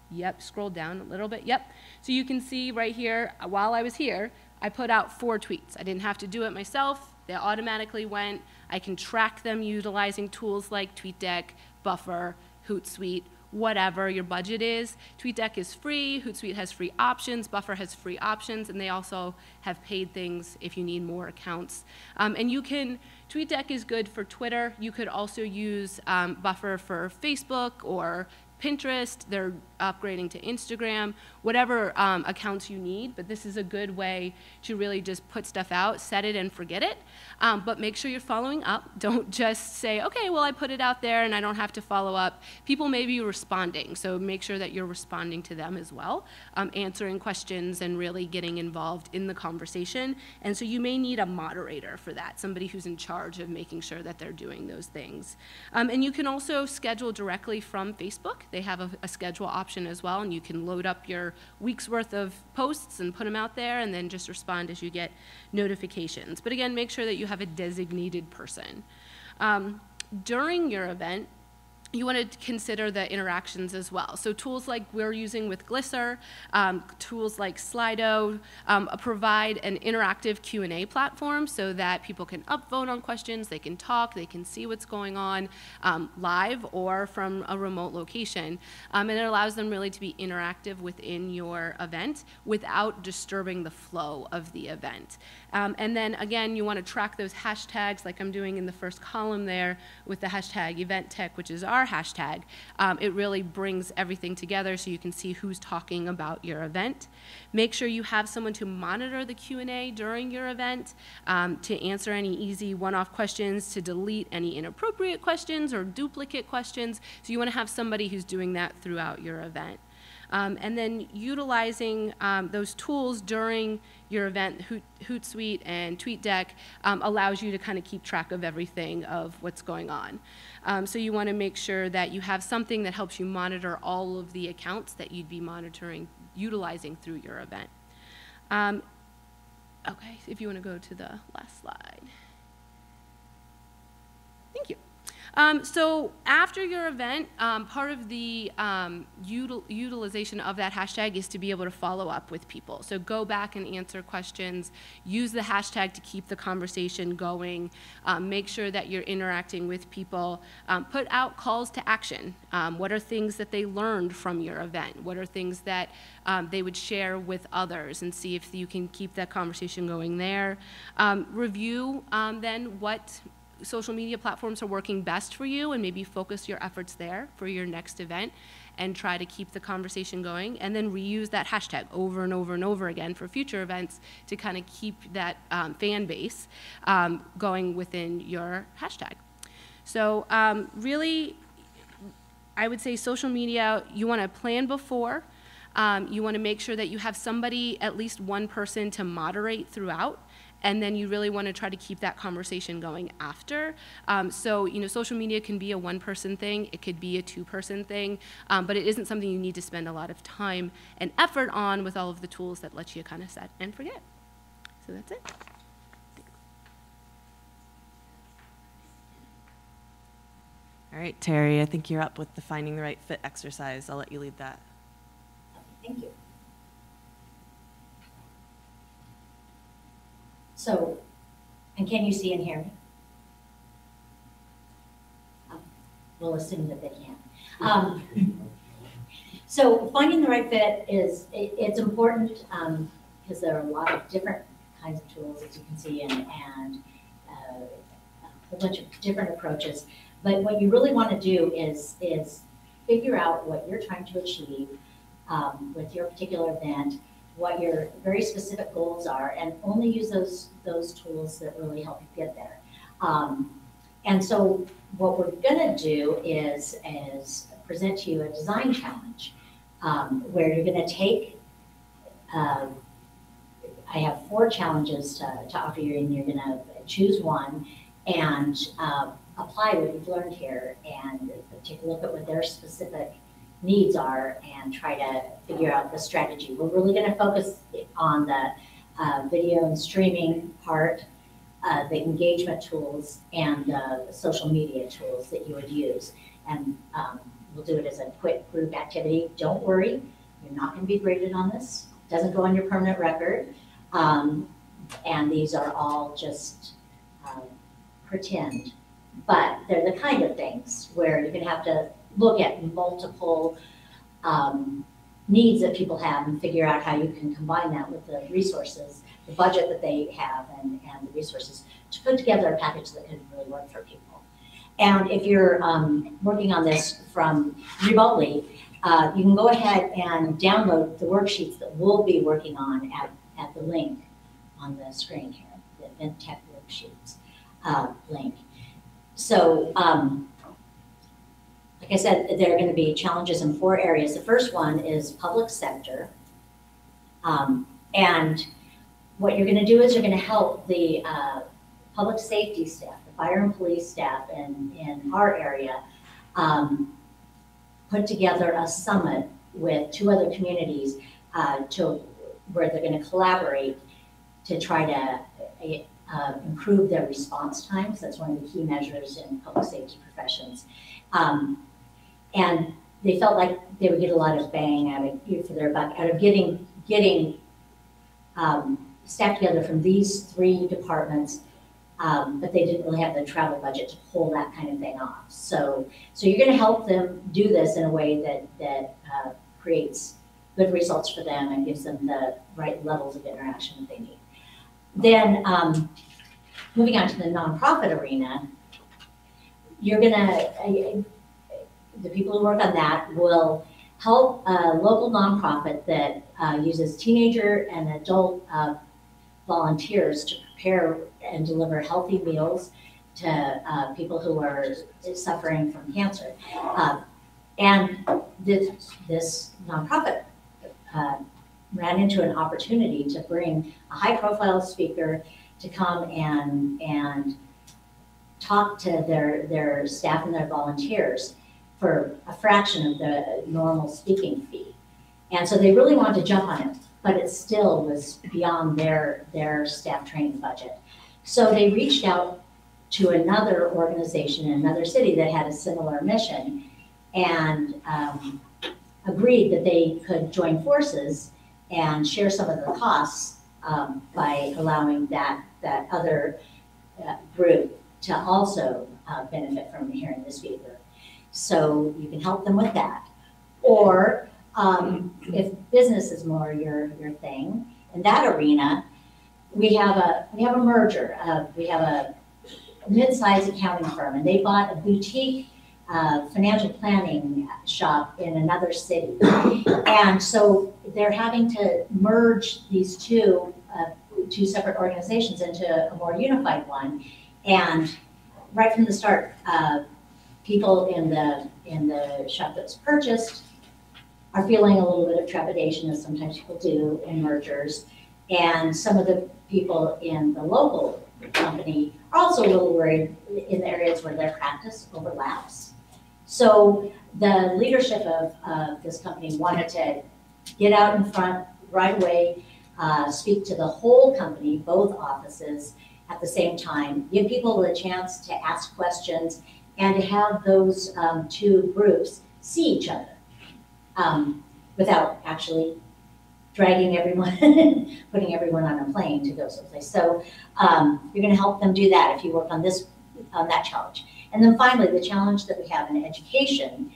yep, scroll down a little bit, yep. So you can see right here, while I was here, I put out 4 tweets. I didn't have to do it myself. They automatically went. I can track them utilizing tools like TweetDeck, Buffer, Hootsuite, whatever your budget is. TweetDeck is free, Hootsuite has free options, Buffer has free options, and they also have paid things if you need more accounts. And you can, TweetDeck is good for Twitter. You could also use Buffer for Facebook or Pinterest. They're upgrading to Instagram, whatever accounts you need, but this is a good way to really just put stuff out, set it and forget it, but make sure you're following up. Don't just say, okay, well, I put it out there and I don't have to follow up. People may be responding, so make sure that you're responding to them as well, answering questions and really getting involved in the conversation. And so you may need a moderator for that, somebody who's in charge of making sure that they're doing those things. And you can also schedule directly from Facebook. They have a schedule option as well, and you can load up your week's worth of posts and put them out there and then just respond as you get notifications. But again, make sure that you have a designated person. During your event, you want to consider the interactions as well. So tools like we're using with Glisser, tools like Slido provide an interactive Q&A platform so that people can upvote on questions, they can talk, they can see what's going on live or from a remote location. And it allows them really to be interactive within your event without disturbing the flow of the event. And then again, you want to track those hashtags like I'm doing in the first column there with the hashtag event tech, which is our hashtag. It really brings everything together so you can see who's talking about your event. Make sure you have someone to monitor the Q&A during your event, to answer any easy one-off questions, to delete any inappropriate questions or duplicate questions. So you want to have somebody who's doing that throughout your event. And then utilizing those tools during your event, Hootsuite and TweetDeck, allows you to kind of keep track of everything of what's going on. So you want to make sure that you have something that helps you monitor all of the accounts that you'd be utilizing through your event. Okay, if you want to go to the last slide. Thank you. So after your event, part of the utilization of that hashtag is to be able to follow up with people. So go back and answer questions, use the hashtag to keep the conversation going, make sure that you're interacting with people, put out calls to action. What are things that they learned from your event? What are things that they would share with others, and see if you can keep that conversation going there. Review then what social media platforms are working best for you, and maybe focus your efforts there for your next event and try to keep the conversation going, and then reuse that hashtag over and over and over again for future events to kind of keep that fan base going within your hashtag. So really, I would say social media, you want to plan before. You want to make sure that you have somebody, at least one person, to moderate throughout. And then you really want to try to keep that conversation going after. So, you know, social media can be a one-person thing. It could be a two-person thing. But it isn't something you need to spend a lot of time and effort on with all of the tools that let you kind of set and forget. So that's it. All right, Terry, I think you're up with the finding the right fit exercise. I'll let you lead that. Thank you. So, and can you see and hear me? We'll assume that they can. So finding the right fit it's important because there are a lot of different kinds of tools, as you can see, and a whole bunch of different approaches. But what you really want to do is figure out what you're trying to achieve with your particular event, what your very specific goals are, and only use those tools that really help you get there. And so what we're going to do is present to you a design challenge where you're going to take, I have 4 challenges to offer you, and you're going to choose one and apply what you've learned here and take a look at what their specific needs are and try to figure out the strategy. We're really going to focus on the video and streaming part, the engagement tools, and the social media tools that you would use. And we'll do it as a quick group activity. Don't worry, you're not going to be graded on this. It doesn't go on your permanent record. And these are all just pretend. But they're the kind of things where you're going to have to look at multiple needs that people have and figure out how you can combine that with the resources, the budget that they have, and the resources to put together a package that can really work for people. And if you're working on this from remotely, you can go ahead and download the worksheets that we'll be working on at the link on the screen here, the Event Tech Worksheets link. So, like I said, there are going to be challenges in 4 areas. The first one is public sector. And what you're going to do is you're going to help the public safety staff, the fire and police staff in our area, put together a summit with 2 other communities where they're going to collaborate to try to improve their response times. That's one of the key measures in public safety professions. And they felt like they would get a lot of bang for their buck out of getting staff together from these 3 departments, but they didn't really have the travel budget to pull that kind of thing off. So you're going to help them do this in a way that creates good results for them and gives them the right levels of interaction that they need. Then moving on to the nonprofit arena, you're going to, the people who work on that will help a local nonprofit that uses teenager and adult volunteers to prepare and deliver healthy meals to people who are suffering from cancer. And this nonprofit ran into an opportunity to bring a high-profile speaker to come and talk to their staff and their volunteers for a fraction of the normal speaking fee. And so they really wanted to jump on it, but it still was beyond their staff training budget. So they reached out to another organization in another city that had a similar mission, and agreed that they could join forces and share some of the costs by allowing that other group to also benefit from hearing the speaker. So you can help them with that. Or if business is more your thing, in that arena, we have a merger. We have a mid-sized accounting firm, and they bought a boutique financial planning shop in another city. And so they're having to merge these two separate organizations into a more unified one. And right from the start, people in the shop that was purchased are feeling a little bit of trepidation, as sometimes people do in mergers. And some of the people in the local company are also a little worried in the areas where their practice overlaps. So the leadership of this company wanted to get out in front right away, speak to the whole company, both offices at the same time, give people a chance to ask questions, and to have those two groups see each other without actually dragging everyone, putting everyone on a plane to go someplace. So you're going to help them do that if you work on that challenge. And then finally, the challenge that we have in education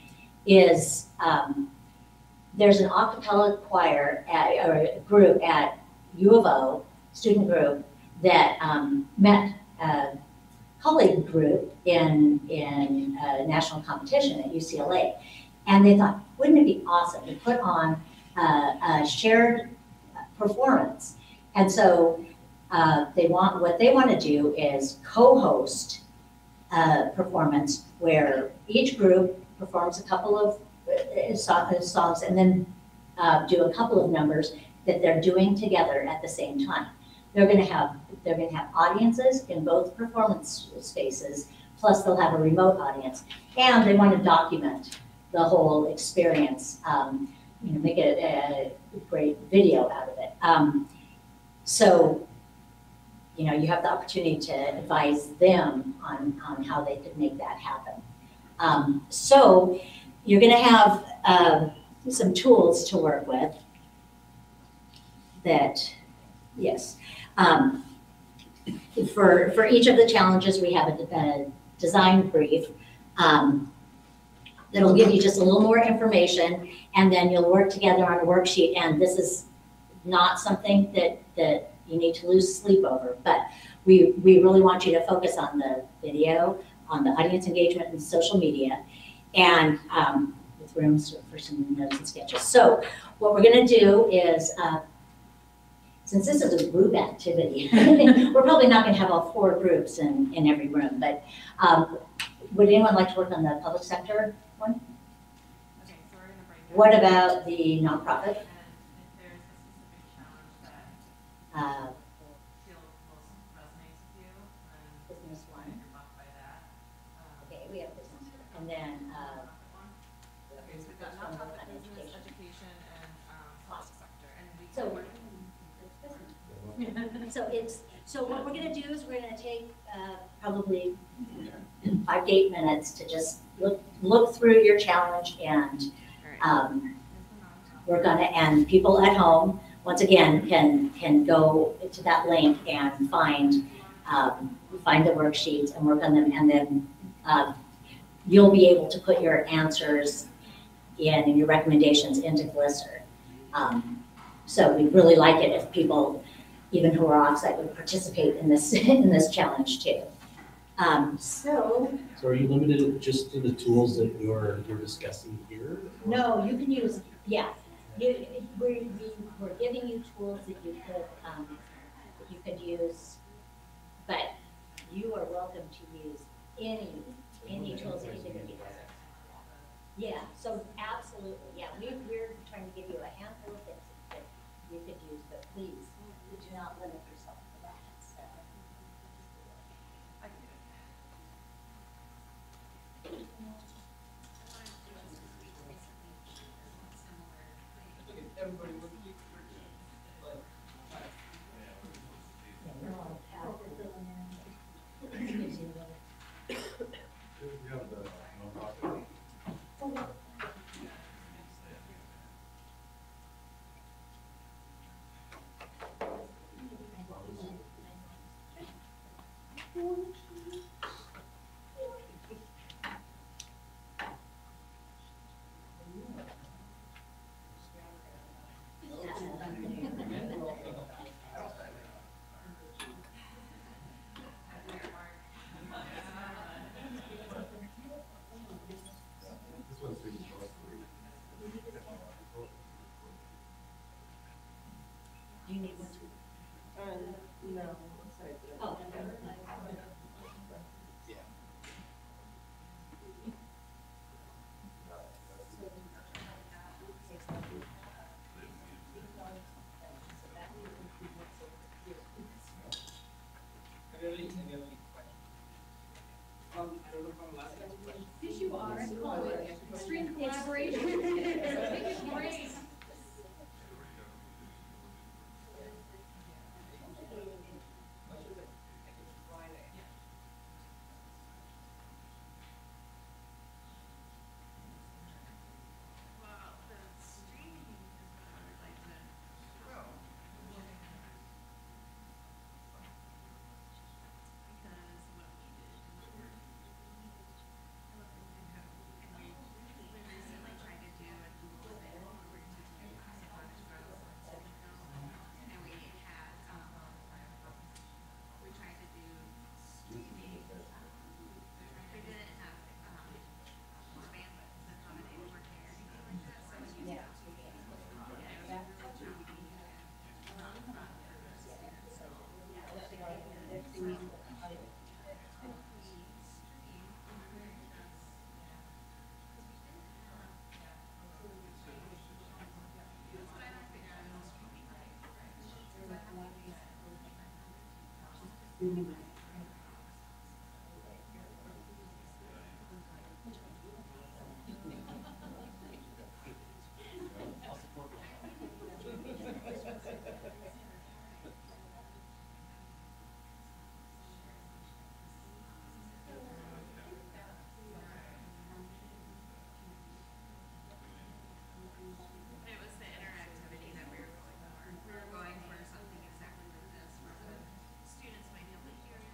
is there's an a cappella choir or a group at U of O, student group, that met a colleague group in a national competition at UCLA. And they thought, wouldn't it be awesome to put on a shared performance? And so what they want to do is co-host a performance where each group performs a couple of songs and then do a couple of numbers that they're doing together at the same time. They're going to have audiences in both performance spaces, plus they'll have a remote audience, and they want to document the whole experience, make a great video out of it. So, you have the opportunity to advise them on how they could make that happen. So you're going to have some tools to work with that, yes. For each of the challenges, we have a design brief that'll give you just a little more information, and then you'll work together on a worksheet. And this is not something that you need to lose sleep over, but we really want you to focus on the video, on the audience engagement and social media, and with rooms for some notes and sketches. So what we're going to do is, since this is a group activity, we're probably not going to have all 4 groups in every room, but would anyone like to work on the public sector one? Okay, so we're going to break it. What about the nonprofit? And if there's a specific challenge that feel most resonates with you, then Business one. you're bumped by that. Okay, we have business. And then, Okay, so we've got nonprofit, business, education, and public sector. And we So can work. So what we're gonna do is we're gonna take probably 5 to 8 minutes to just look through your challenge, and and people at home, once again, can go to that link and find the worksheets and work on them, and then you'll be able to put your answers in and your recommendations into Glisser. So we'd really like it if people, even who are offsite, would participate in this challenge too. So are you limited just to the tools that you're discussing here? Or? no, you can use, we're giving you tools that you could use, but you are welcome to use any tools that you can use. Yeah, so absolutely, yeah, we're trying to give you a handful of things that you could use, but please, do not limit yourself to that. So. I can do it. Everybody would keep. Yeah, you're all powerful. This one's too costly. Do you need one? No. Oh. Yes, you are. I call it extreme collaboration. It's great. Students might be able to hear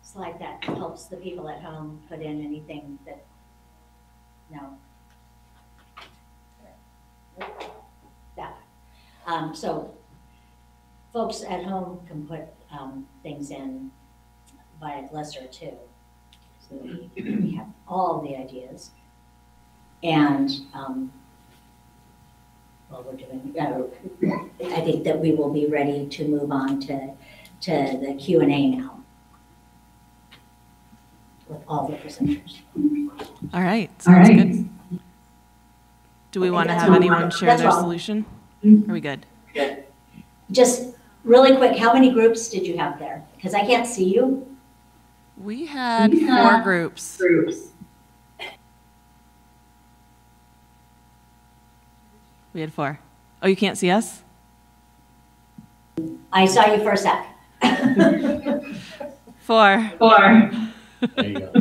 slide that helps the people at home put in anything that, no. That. So folks at home can put things in via Glisser too. So we have all the ideas. And while we're doing, I think that we will be ready to move on to the Q&A now with all the presenters. All right, sounds good. Do we want to have anyone share their wrong. solution? Are we good? Just really quick, how many groups did you have there? Because I can't see you. We had 4 groups. We had 4. Oh, you can't see us? I saw you for a sec. 4. There you go.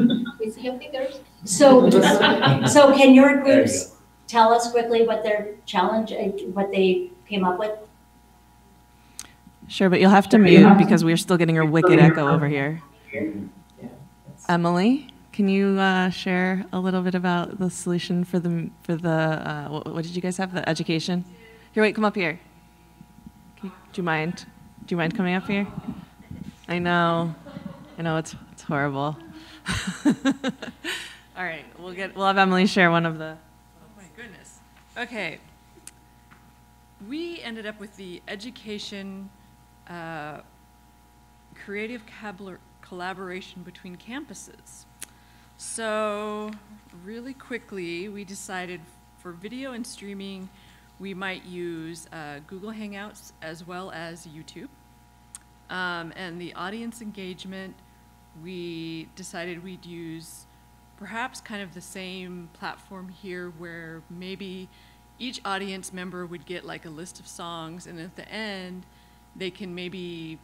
We see your fingers. So can your groups tell us quickly what their challenge, what they came up with? Sure, but you'll have to mute because we're still getting a wicked echo over here. Emily, can you share a little bit about the solution for the what did you guys have? The education? Here, wait, come up here. Do you mind? Do you mind coming up here? I know it's horrible. All right, we'll have Emily share one of the. Oh my goodness. Okay. We ended up with the education creative collaboration between campuses. So really quickly, we decided for video and streaming, we might use Google Hangouts as well as YouTube. And the audience engagement, we decided we'd use perhaps kind of the same platform here where maybe each audience member would get like a list of songs, and at the end, they can maybe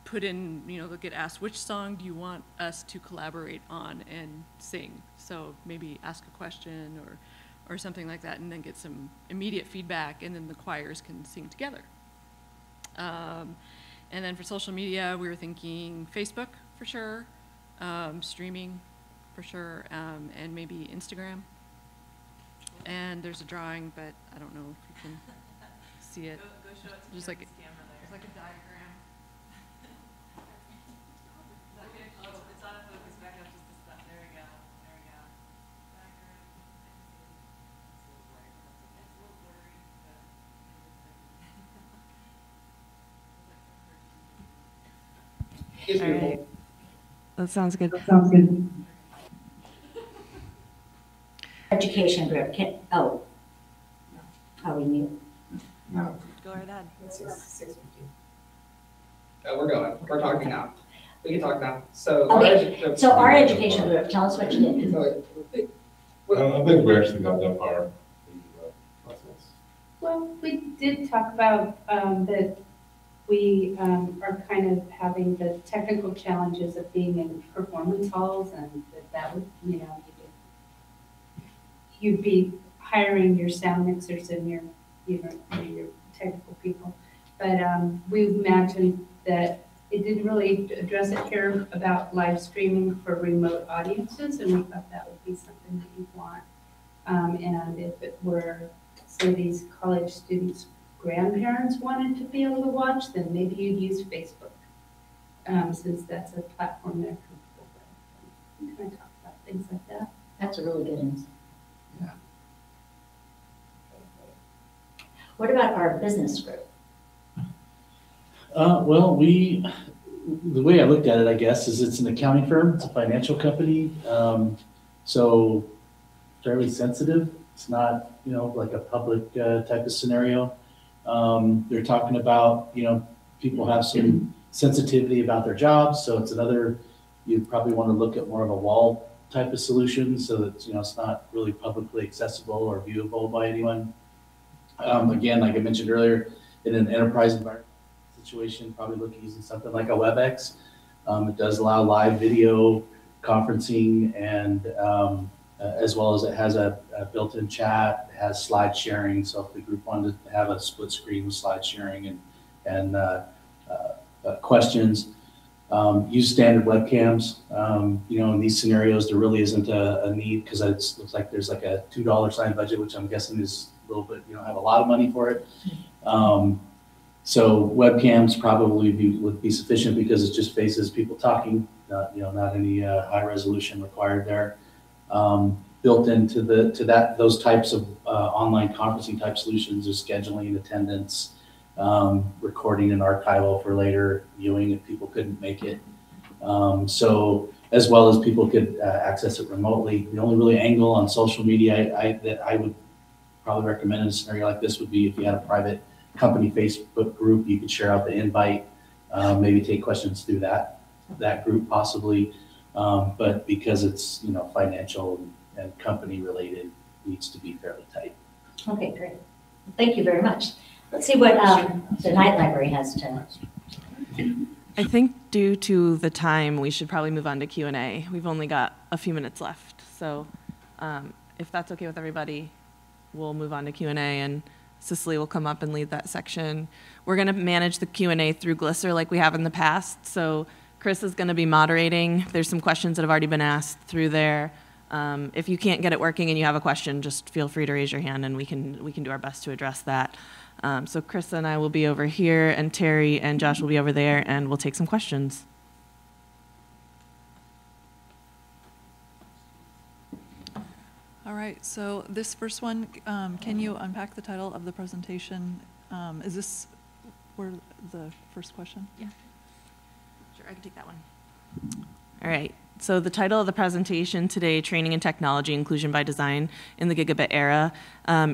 put in, they'll get asked, which song do you want us to collaborate on and sing? So maybe ask a question or something like that, and then get some immediate feedback, and then the choirs can sing together. And then for social media, we were thinking Facebook for sure, streaming for sure, and maybe Instagram. And there's a drawing, but I don't know if you can see it. Go show it to Just me like on this camera there. it's like a diagram. Oh, it's out of focus. Back up just a step. There we go. There we go. Diagram. It's a little blurry, but all right. That sounds good. Education group, are we mute? No. Go right ahead. It's 6:15. We're going. We're talking now. We can talk now. So Our education group, tell us what you did. I don't think we actually got that far into the process. Well, we did talk about that we are kind of having the technical challenges of being in performance halls, and that would, you'd be hiring your sound mixers and your technical people. But we imagined that it didn't really address it here about live streaming for remote audiences, and we thought that would be something that you'd want. And if it were, say, these college students' grandparents wanted to be able to watch, then maybe you'd use Facebook, since that's a platform they're comfortable with. We kind of talk about things like that. That's a really good insight. Yeah. What about our business group? Well, the way I looked at it, I guess, is it's an accounting firm, it's a financial company, so fairly sensitive. It's not, like a public type of scenario. They're talking about, people have some sensitivity about their jobs, so it's another, you'd probably want to look at more of a wall type of solution so that, it's not really publicly accessible or viewable by anyone. Again, like I mentioned earlier, in an enterprise environment situation, probably look at using something like a WebEx. It does allow live video conferencing, and as well as it has a built-in chat, it has slide sharing. So if the group wanted to have a split screen with slide sharing and questions, Use standard webcams. You know, in these scenarios, there really isn't a need because it looks like there's like a $2 sign budget, which I'm guessing is a little bit, you don't have a lot of money for it. So webcams probably would be sufficient because it just faces people talking, you know, not any high resolution required there. Built into those types of online conferencing type solutions is scheduling, attendance, recording and archival for later viewing if people couldn't make it. So as well as people could access it remotely. The only really angle on social media that I would probably recommend in a scenario like this would be if you had a private company Facebook group, you could share out the invite, maybe take questions through that group possibly. But because it's, you know, financial and company related, needs to be fairly tight. Okay, great. Thank you very much. Let's see what the Knight Library has to. I think due to the time, we should probably move on to Q&A. We've only got a few minutes left. So if that's okay with everybody, we'll move on to Q&A, and Cicely will come up and lead that section. We're going to manage the Q&A through Glisser like we have in the past. So Chris is going to be moderating. There's some questions that have already been asked through there. If you can't get it working and you have a question, just feel free to raise your hand and we can do our best to address that. So Chris and I will be over here, and Terry and Josh will be over there, and we'll take some questions. All right, so this first one, can you unpack the title of the presentation? Is this where the first question? Yeah. Sure, I can take that one. All right. So the title of the presentation today, Training in Technology, Inclusion by Design in the Gigabit Era,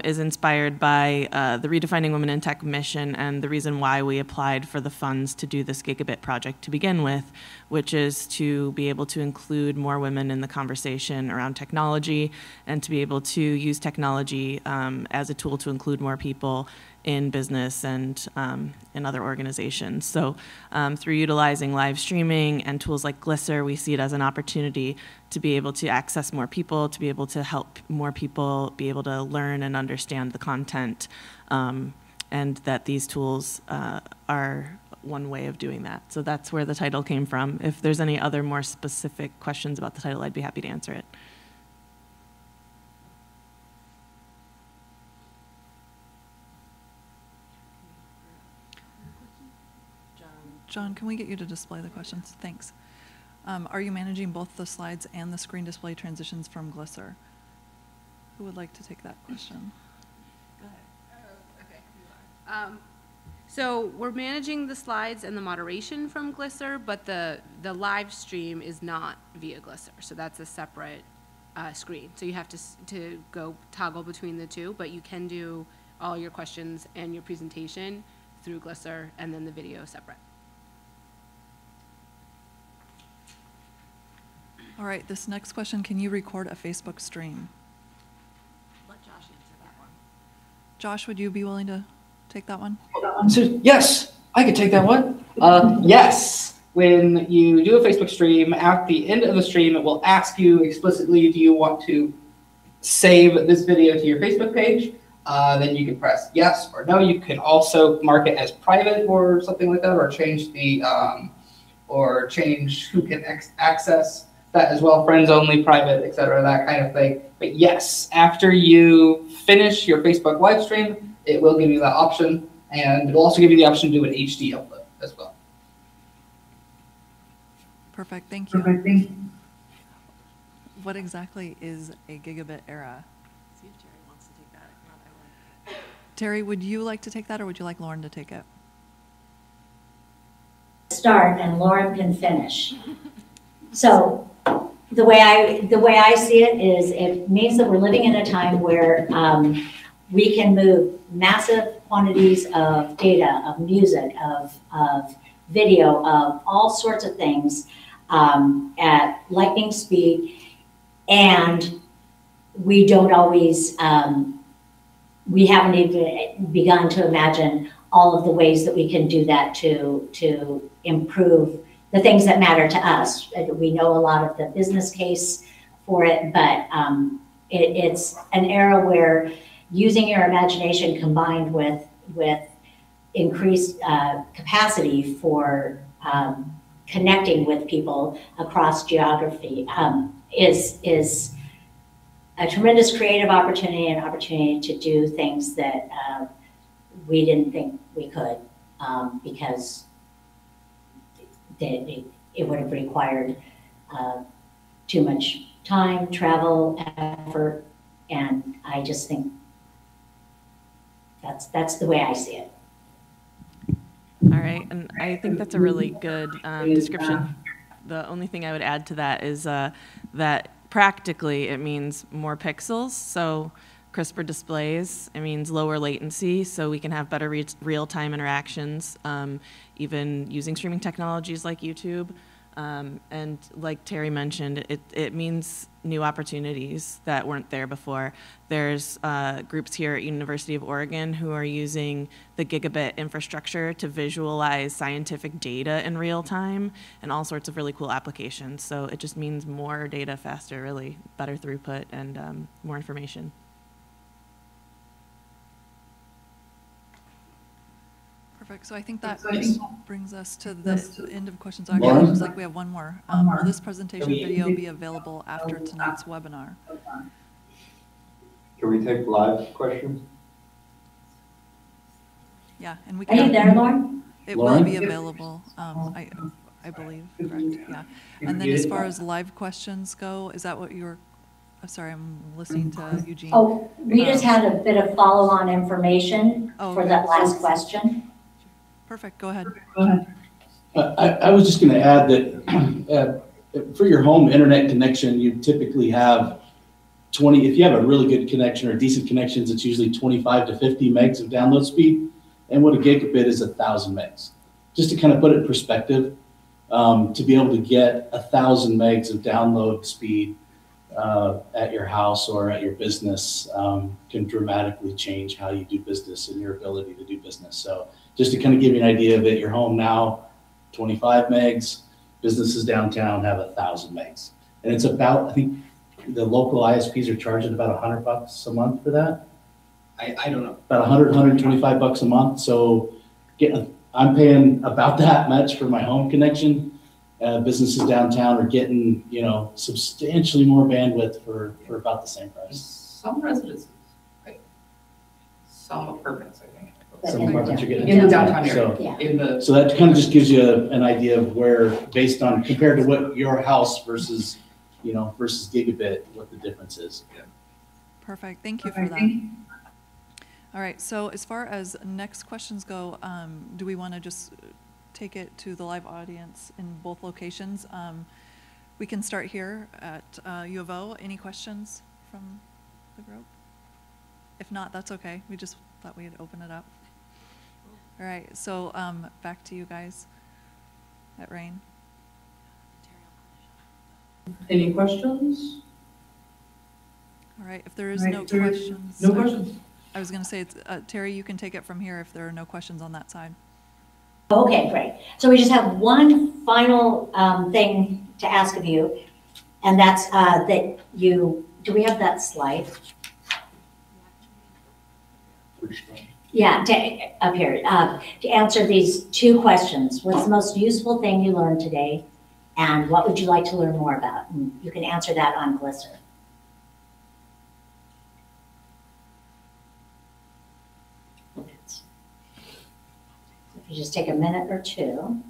is inspired by the Redefining Women in Tech mission and the reason why we applied for the funds to do this Gigabit project to begin with, which is to be able to include more women in the conversation around technology and to be able to use technology as a tool to include more people in business and in other organizations. So through utilizing live streaming and tools like Glisser, we see it as an opportunity to be able to access more people, to be able to help more people be able to learn and understand the content, and that these tools are one way of doing that. So that's where the title came from. If there's any other more specific questions about the title, I'd be happy to answer it. John, can we get you to display the questions? Thanks. Are you managing both the slides and the screen display transitions from Glisser? Who would like to take that question? Go ahead. Okay. So we're managing the slides and the moderation from Glisser, but the live stream is not via Glisser. So that's a separate screen. So you have to go toggle between the two, but you can do all your questions and your presentation through Glisser and then the video separate. All right, this next question, can you record a Facebook stream? Let Josh answer that one. Josh, would you be willing to take that one? So, yes, I could take that one. Yes, when you do a Facebook stream, at the end of the stream, it will ask you explicitly, do you want to save this video to your Facebook page? Then you can press yes or no. You can also mark it as private or something like that, or change the, or change who can access that as well, friends only, private, etc., that kind of thing. But yes, after you finish your Facebook live stream, it will give you that option, and it will also give you the option to do an HD upload as well. Perfect, thank you. Perfect, thank you. What exactly is a Gigabit Era? See if Terry wants to take that. If not, I will. Terry, would you like to take that, or would you like Lauren to take it? Start and Lauren can finish. So the way I see it is it means that we're living in a time where we can move massive quantities of data, of music, of video, of all sorts of things at lightning speed, and we don't always, we haven't even begun to imagine all of the ways that we can do that to improve the things that matter to us. We know a lot of the business case for it, but it's an era where using your imagination combined with increased capacity for connecting with people across geography is a tremendous creative opportunity and opportunity to do things that we didn't think we could because it would have required too much time, travel, effort, and I just think that's the way I see it. All right, and I think that's a really good description. The only thing I would add to that is that practically it means more pixels, so crisper displays. It means lower latency, so we can have better real-time interactions, even using streaming technologies like YouTube. And like Terry mentioned, it means new opportunities that weren't there before. There's groups here at University of Oregon who are using the Gigabit infrastructure to visualize scientific data in real time and all sorts of really cool applications. So it just means more data faster, really better throughput and more information. Perfect. So I think that brings us to the end of questions. Actually, it looks like we have one more. Will this presentation video be available after tonight's webinar? Can we take live questions? Yeah, and we Are can. you there, Lauren? It will be available, I believe, correct? Yeah. And then as far as live questions go, is that what you're, sorry, I'm listening to Eugene. Oh, we just had a bit of follow-on information for that last question. Perfect, go ahead. I was just gonna add that for your home internet connection, you typically have 20, if you have a really good connection or decent connections, it's usually 25 to 50 megs of download speed. And what a gigabit is 1,000 megs. Just to kind of put it in perspective, to be able to get 1,000 megs of download speed at your house or at your business can dramatically change how you do business and your ability to do business. So just to kind of give you an idea of it, your home now, 25 megs, businesses downtown have 1,000 megs. And it's about, I think the local ISPs are charging about $100 a month for that. I don't know. About 100, 125 bucks a month. So I'm paying about that much for my home connection. Businesses downtown are getting, substantially more bandwidth for about the same price. Some residences, some apartments, I think. Some apartments are getting in the downtown area. Yeah. So that kind of just gives you an idea of where, based on compared to what your house versus gigabit, what the difference is. Yeah. Perfect. Thank you for that. All right. So as far as next questions go, do we want to just take it to the live audience in both locations? We can start here at U of O. Any questions from the group? If not, that's okay. We just thought we'd open it up. All right. So back to you guys at Rain. Any questions? All right. If there is no questions. No questions. I was going to say, Terry, you can take it from here if there are no questions on that side. Okay, great. So we just have one final thing to ask of you, and that's that do we have that slide? Yeah, up here. To answer these two questions. What's the most useful thing you learned today? And what would you like to learn more about? And you can answer that on Glisser. If you just take a minute or two.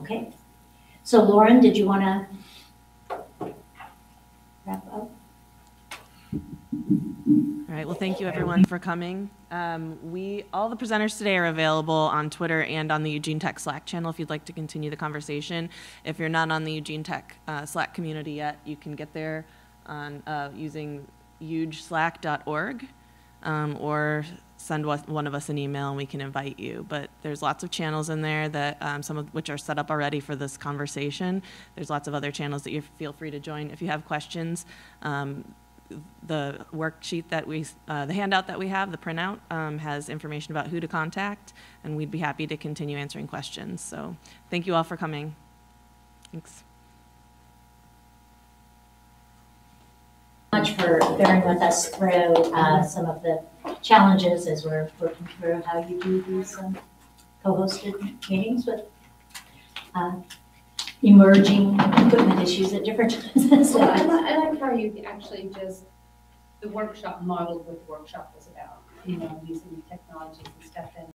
Okay. So Lauren, did you want to wrap up? All right, well, thank you everyone for coming. All the presenters today are available on Twitter and on the Eugene Tech Slack channel if you'd like to continue the conversation. If you're not on the Eugene Tech Slack community yet, you can get there on using eugeslack.org or send one of us an email and we can invite you. But there's lots of channels in there that some of which are set up already for this conversation. There's lots of other channels that you feel free to join. If you have questions, the worksheet that the handout that we have, the printout, has information about who to contact, and we'd be happy to continue answering questions. So thank you all for coming. Thanks. Much for bearing with us through some of the challenges as we're working through how you do these co-hosted meetings with emerging equipment issues at different times. Well, I like how you actually just, the workshop modeled what the workshop was about, using the technologies and stuff. And